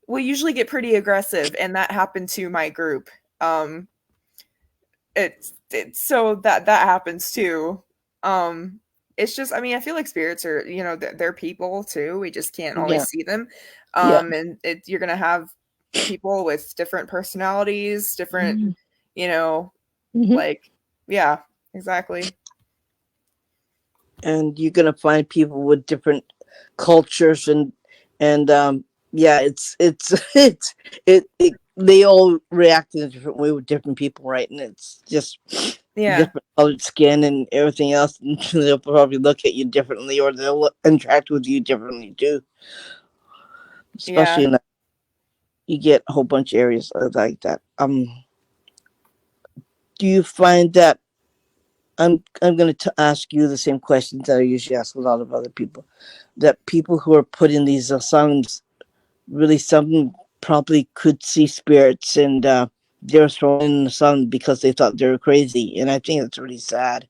we usually get pretty aggressive, and that happened to my group. It's so that happens too. Um it's just, I mean, I feel like spirits are, they're people too. We just can't always Yeah. see them. Yeah. And you're gonna have people with different personalities, different, Mhm. you know, Mhm. like yeah, exactly. And you're gonna find people with different cultures, and yeah, it's it they all react in a different way with different people, right? And it's just Yeah. different colored skin and everything else, and they'll probably look at you differently, or they'll interact with you differently too, especially Yeah. in that you get a whole bunch of areas like that. Do you find that I'm going to ask you the same questions that I usually ask a lot of other people, that people who are put in these asylums, really some probably could see spirits, and they were thrown in the sun because they thought they were crazy, and I think it's really sad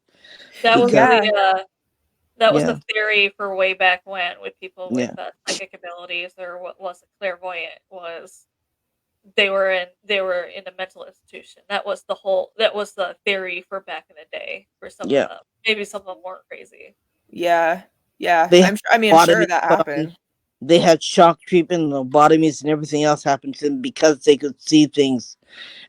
That was because Yeah. that was the yeah, theory for way back when with people with yeah, psychic abilities or what was clairvoyant was they were in a mental institution. That was the theory for back in the day for some of Yeah, them. Maybe some of them weren't crazy. Yeah. Yeah. they had I'm sure, I mean, I'm sure lobotomies that put on. happened. They had shock treatment, lobotomies, and everything else happened to them because they could see things.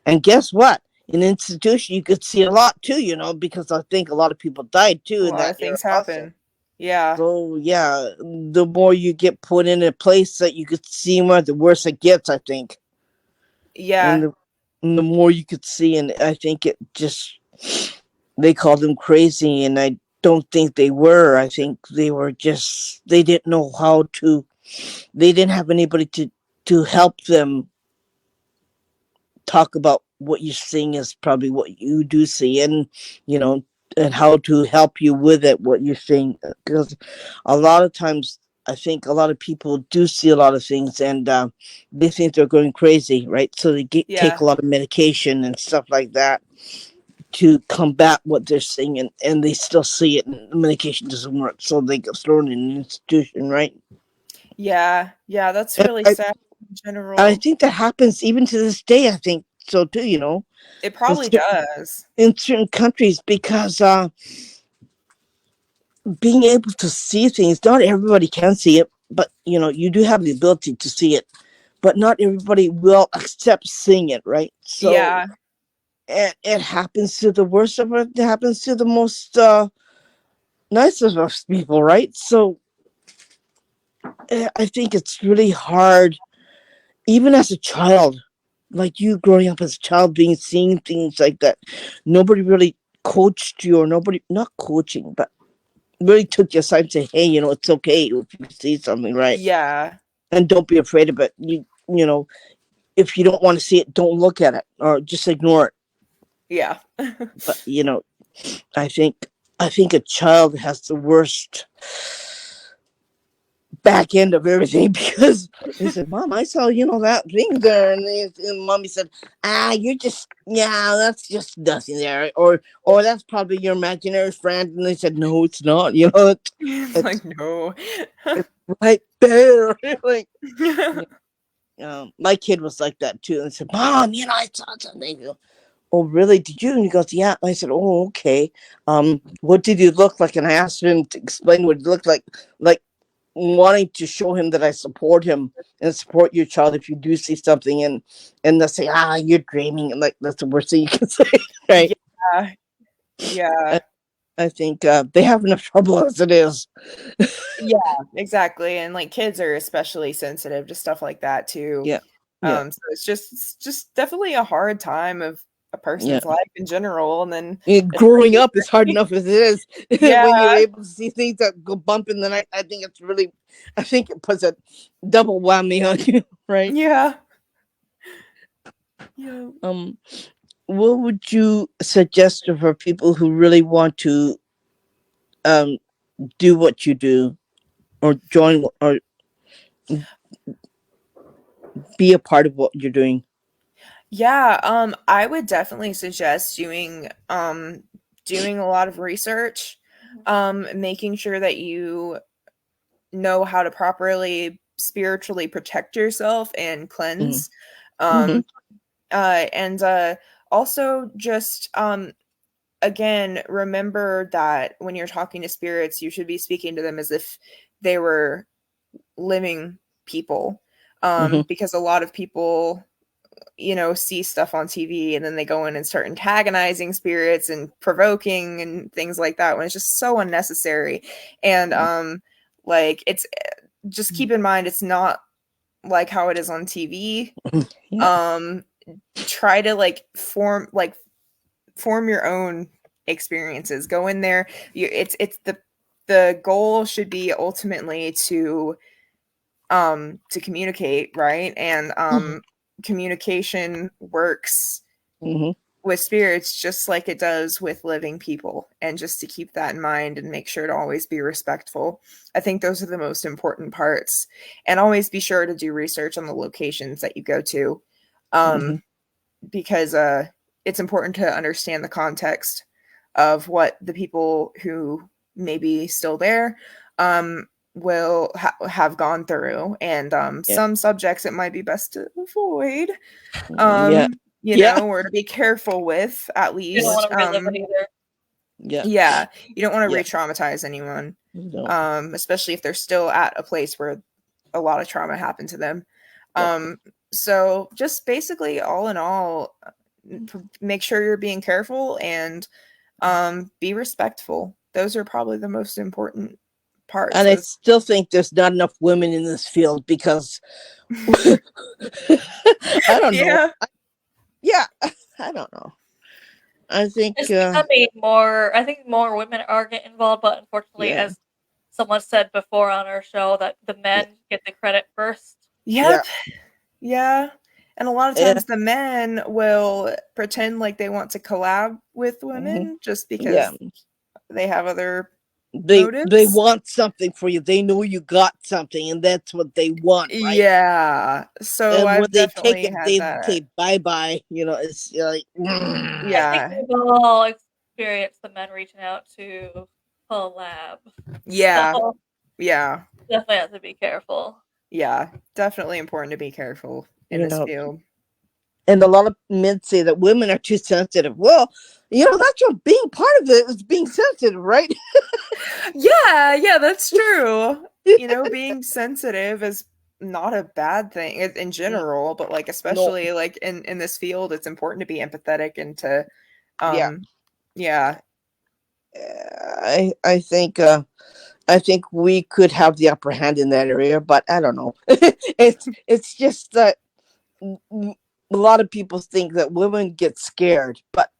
And guess what? In an institution, you could see a lot too, because I think a lot of people died A too in lot that of era things also. happen. Yeah. So yeah, the more you get put in a place that you could see more, the worse it gets, I think. And Yeah. the more you could see, and I think it just they called them crazy, and I don't think they were. I think they were just they didn't know how to. They didn't have anybody to help them talk about what you're seeing is probably what you do see, and you know and how to help you with it, what you're seeing, because a lot of times I think a lot of people do see a lot of things, and they think they're going crazy, right? So they take Yeah. a lot of medication and stuff like that to combat what they're seeing, and they still see it, and the medication doesn't work, so they get thrown in an institution, right? Yeah. Yeah. That's and really I, sad in I general. think that happens even to this day, I think so too, It in probably does. certain countries, because being able to see things, not everybody can see it, but you do have the ability to see it, but not everybody will accept seeing it, right? So Yeah. it happens to the worst of it. It happens to the most nice of us people, right? So I think it's really hard, even as a child, like you growing up as a child, being seeing things like that. Nobody really coached you, or nobody, not coaching, but really took your side and say, hey, it's okay if you see something, right? Yeah. And don't be afraid of it. If you don't want to see it, don't look at it, or just ignore it. Yeah. But I think a child has the worst back end of everything because they said, Mom, I saw that thing there, and Mommy said, you're just, yeah, that's just nothing there, or that's probably your imaginary friend, and they said, no, it's not, It's it's like, no. it's right there. Like, my kid was like that too, and said, Mom, I saw something. Oh, really? Did you? And he goes, yeah. And I said, oh, okay. What did you look like? And I asked him to explain what it looked like wanting to show him that I support him and support your child if you do see something, and they'll say, you're dreaming, and like that's the worst thing you can say, right? Yeah. I, Yeah. I think they have enough trouble as it is. Yeah, exactly. And like kids are especially sensitive to stuff like that too. Yeah, yeah, So it's just definitely a hard time of a yeah. person's life in general. And then Growing especially up is hard enough as it is. When you're yeah, able to see things that go bump in the night, I think it puts a double whammy on you, right? yeah. Yeah. Um, what would you suggest for people who really want to um do what you do, or join, or be a part of what you're doing? Yeah, I would definitely suggest doing a lot of research, making sure that you know how to properly spiritually protect yourself and Hmm. cleanse. Hmm. Um, and also just again, remember that when you're talking to spirits, you should be speaking to them as if they were living people. Hmm. Because a lot of people, see stuff on TV and then they go in and start antagonizing spirits and provoking and things like that when it's just so unnecessary. And like it's just keep in mind it's not like how it is on TV. Yeah. Um try to form your own experiences. Go in there. It's the goal should be ultimately to communicate, right? And Hmm. communication works Hmm. with spirits just like it does with living people, and just to keep that in mind and make sure to always be respectful. I think those are the most important parts, and always be sure to do research on the locations that you go to, Hmm. because it's important to understand the context of what the people who may be still there, um, will have gone through, and Yeah. some subjects it might be best to avoid, Yeah. you Yeah. know, or to be careful with, at You don't least. want to relive it either. Yeah. Yeah, you don't want to Yeah. re-traumatize anyone, No. especially if they're still at a place where a lot of trauma happened to them. Yeah. So just basically, all in all, make sure you're being careful and be respectful. Those are probably the most important parts. And I still think there's not enough women in this field because I don't know. Yeah. Yeah, I don't know. I think It's becoming more. I think more women are getting involved, but unfortunately, Yeah. as someone said before on our show, that the men get the credit first. Yep. Yeah. And a lot of Yeah. times the men will pretend like they want to collab with women just because they have other they motives. want something for you. They know you got something, and that's what they want, right? Yeah. So And when I've they definitely take it, had they that. say bye bye. You know, it's like I Yeah. think we've all experienced the men reaching out to collab. Yeah. So Yeah. definitely have to be careful. Yeah. Definitely important to be careful in You this know. field. And a lot of men say that women are too sensitive. Well, you know, that's what being part of it is, being sensitive, right? Yeah, that's true. You know, being sensitive is not a bad thing in general, but like especially like in this field, it's important to be empathetic and to yeah. I think we could have the upper hand in that area, but I don't know. It's just that a lot of people think that women get scared, but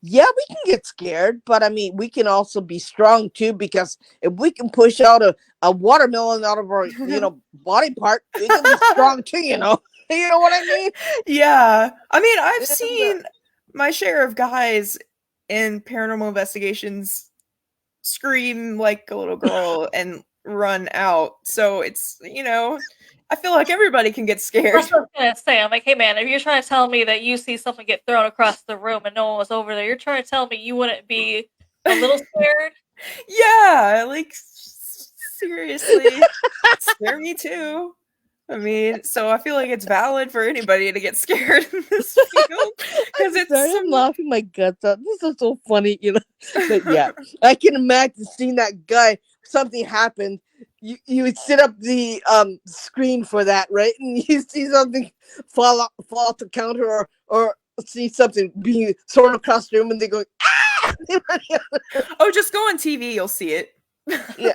yeah, we can get scared, but I mean, we can also be strong too, because if we can push out a watermelon out of our, body part, we can be strong too, you know? You know what I mean? Yeah. I mean, I've seen my share of guys in paranormal investigations scream like a little girl and run out. So it's, I feel like everybody can get scared. That's what I was gonna say. I'm like, hey man, if you're trying to tell me that you see something get thrown across the room and no one was over there, you're trying to tell me you wouldn't be a little scared? Yeah, like seriously, scare me too. I mean, so I feel like it's valid for anybody to get scared in this field because I'm laughing my guts out. This is so funny, But yeah, I can imagine seeing that guy. Something happened. You would set up the screen for that, right? And you see something fall off the counter, or see something being thrown across the room, and they go, ah! Oh, just go on TV, you'll see it. Yeah.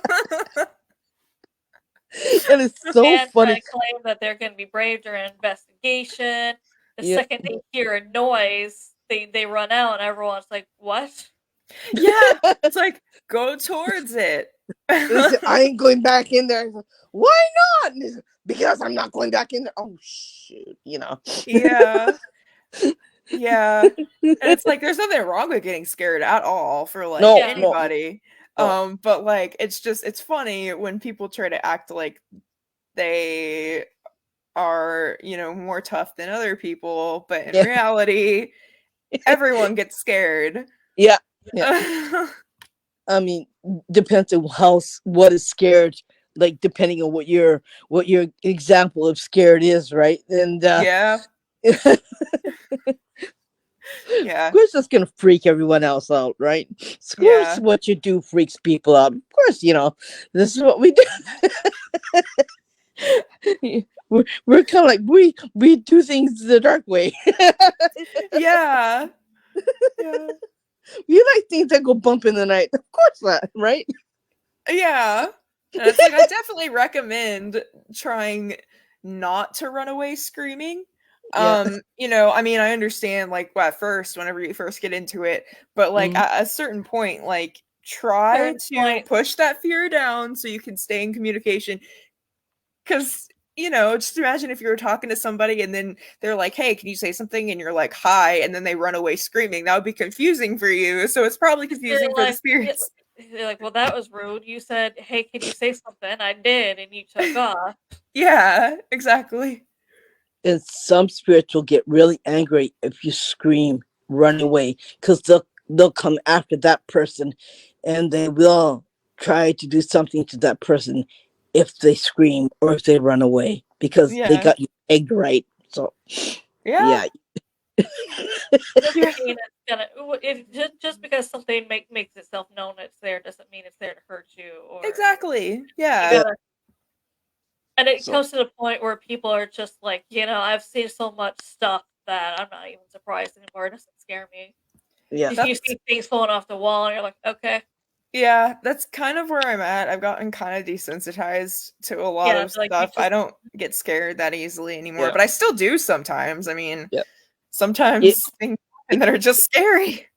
And it's so funny. Claim that they're going to be brave during an investigation. The second they hear a noise, they run out, and everyone's like, "What?" Yeah, it's like, go towards it. I ain't going back in there. Why not? Because I'm not going back in there. Oh shoot, Yeah. Yeah. And it's like there's nothing wrong with getting scared at all for like anybody. No. But like it's funny when people try to act like they are, more tough than other people, but in reality, everyone gets scared. Yeah. I mean, depends on what is scared, like depending on what your example of scared is, right? And yeah. Yeah. Of course, that's gonna freak everyone else out, right? Of course, what you do freaks people out. Of course, this is what we do. We're kind of like we do things the dark way. Yeah. You like things that go bump in the night. Of course not, right? Yeah. And it's like I definitely recommend trying not to run away screaming. I mean, I understand like at first, whenever you first get into it, but like at a certain point, like try to push that fear down so you can stay in communication. Because just imagine if you were talking to somebody and then they're like, hey, can you say something? And you're like, hi. And then they run away screaming. That would be confusing for you. So it's probably confusing for the spirits. They're like, well, that was rude. You said, hey, can you say something? I did. And you took off. Yeah, exactly. And some spirits will get really angry if you scream, run away. Because they'll come after that person. And they will try to do something to that person. if they scream or if they run away because they Yeah. got you pegged right. So Yeah. Doesn't Yeah. mean it's gonna. Just because something makes itself known, it's there doesn't mean it's there to hurt you. Or Exactly. you Yeah. gotta. And it So comes to the point where people are just like, I've seen so much stuff that I'm not even surprised anymore. It doesn't scare me. yeah. If you That's see things falling off the wall, and you're like, okay, Yeah, that's kind of where I'm at. I've gotten kind of desensitized to a lot yeah, of like you stuff. I just don't get scared that easily anymore, Yeah. but I still do sometimes. I mean, Yeah. sometimes things happen that are just scary.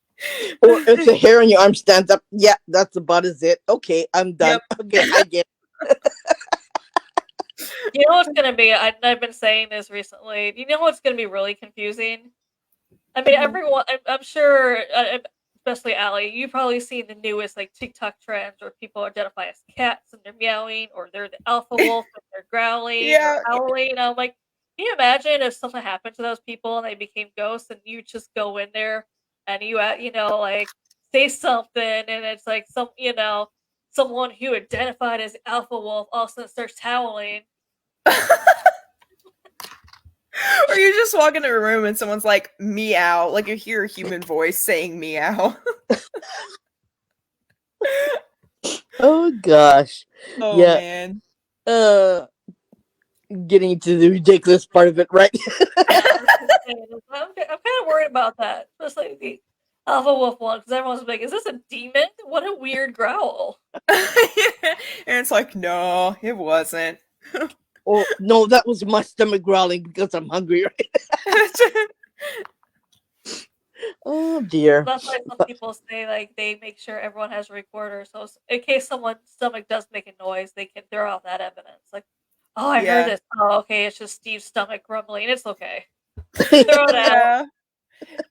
Or if the hair on your arm stands up, yeah, that's about is it. Okay, I'm done. Yep. Okay, I get You know what's gonna be? I've been saying this recently. You know what's gonna be really confusing? I mean, Mhm. everyone. I'm sure, especially Allie, you've probably seen the newest like TikTok trends where people identify as cats and they're meowing, or they're the alpha wolf and they're growling or Yeah. howling. I'm like, can you imagine if something happened to those people and they became ghosts, and you just go in there and like say something, and it's like someone who identified as alpha wolf all of a sudden starts howling. Or you just walk into a room and someone's like, meow. Like you hear a human voice saying meow. Oh gosh. Oh, Yeah. man. Getting to the ridiculous part of it, right? I'm kind of worried about that, especially the alpha wolf one, because everyone's like, "Is this a demon? What a weird growl!" And it's like, no, it wasn't. Oh no, that was my stomach growling because I'm hungry. Oh dear. That's why some people say like they make sure everyone has a recorder, so in case someone's stomach does make a noise, they can throw out that evidence. Like, oh, I heard Yeah. this. Oh, okay, it's just Steve's stomach grumbling. It's okay. Throw it out. Yeah.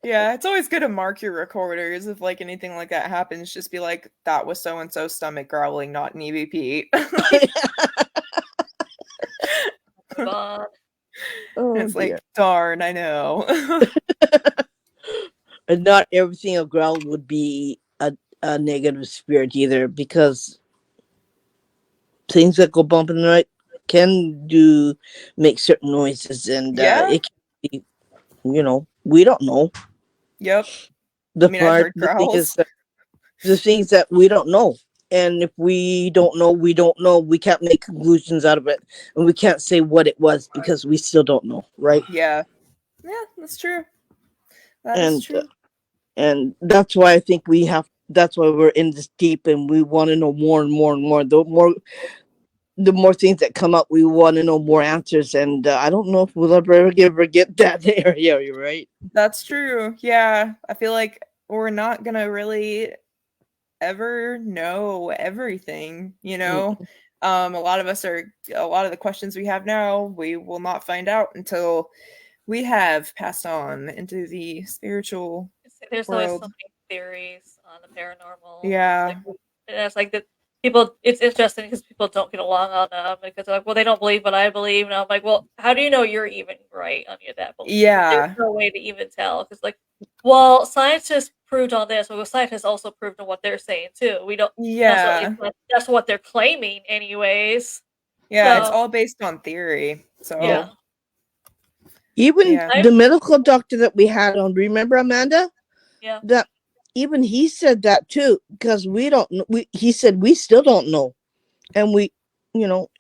Yeah, it's always good to mark your recorders if like anything like that happens. Just be like, that was so and so stomach growling, not an EVP. Move on. Oh It's dear. like, darn, I know. And not everything a growl would be a negative spirit either, because things that go bump in the night can do make certain noises, and Yeah. it can be, we don't know. Yep. The I mean, I've heard the thing is growls. that the things that we don't know. And if we don't know, we don't know. We can't make conclusions out of it. And we can't say what it was because we still don't know, right? Yeah. Yeah, that's true. That is And true. and that's why I think that's why we're in this deep, and we want to know more and more and more. The more things that come up, we want to know more answers. And I don't know if we'll ever get that area. You're right. That's true. Yeah. I feel like we're not gonna really ever know everything, you know? A lot of the questions we have now, we will not find out until we have passed on into the spiritual There's always so world. many theories on the paranormal. Yeah. It's like that people. It's interesting because people don't get along on them because they're like, well, they don't believe what I believe, and I'm like, well, how do you know you're even right on your that belief? Yeah. There's no way to even tell because, like, well, scientists proved on this. Well, scientists also proved on what they're saying too. We don't. Yeah. That's what they're claiming, anyways. Yeah, it's So all based on theory. So yeah, Even yeah. the medical doctor that we had on, remember Amanda? yeah. That even he said that too, because we don't know. He said we still don't know, and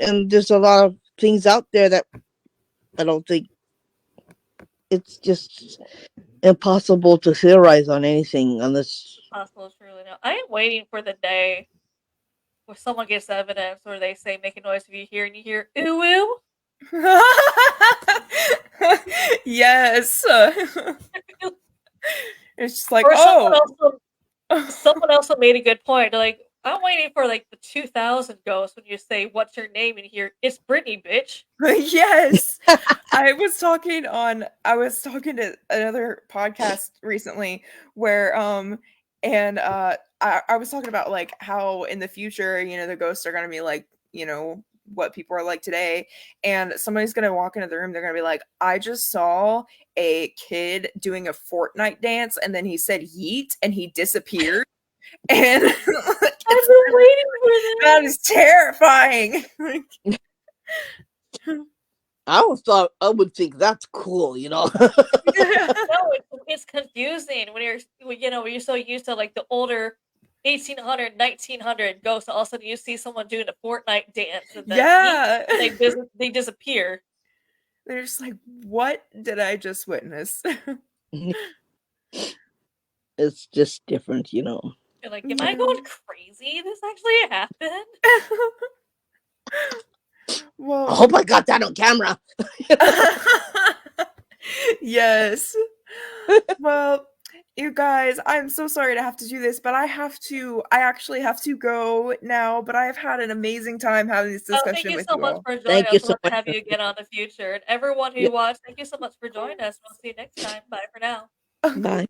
and there's a lot of things out there that I don't think it's just impossible to theorize on anything unless. Possible to really know. I am waiting for the day where someone gets evidence where they say make a noise if you hear and you hear ooh ooh. Yes. It's just like, Or oh. someone also made a good point. They're like, I'm waiting for like the 2000 ghost when you say what's your name and you hear it's Brittany, bitch. Yes. I was talking to another podcast recently where I was talking about like how in the future, the ghosts are gonna be like, what people are like today, and somebody's gonna walk into the room, they're gonna be like, I just saw a kid doing a Fortnite dance and then he said yeet and he disappeared. And I've been waiting for this. That is terrifying. Like, I would think that's cool, you know. No, it's confusing when you're so used to like the older 1800, 1900 ghosts. All of a sudden, you see someone doing a Fortnite dance, and then yeah. they disappear. They're just like, what did I just witness? It's just different, you know. You're like, am I going crazy? This actually happened? Well, I hope I got that on camera. yes. Well, you guys, I'm so sorry to have to do this, but I actually have to go now, but I've had an amazing time having this discussion Thank you with so you much all. for joining Thank us. you We'll so have to much. have you again on the future. And everyone who Yeah. watched, thank you so much for joining us. We'll see you next time. Bye for now. Bye.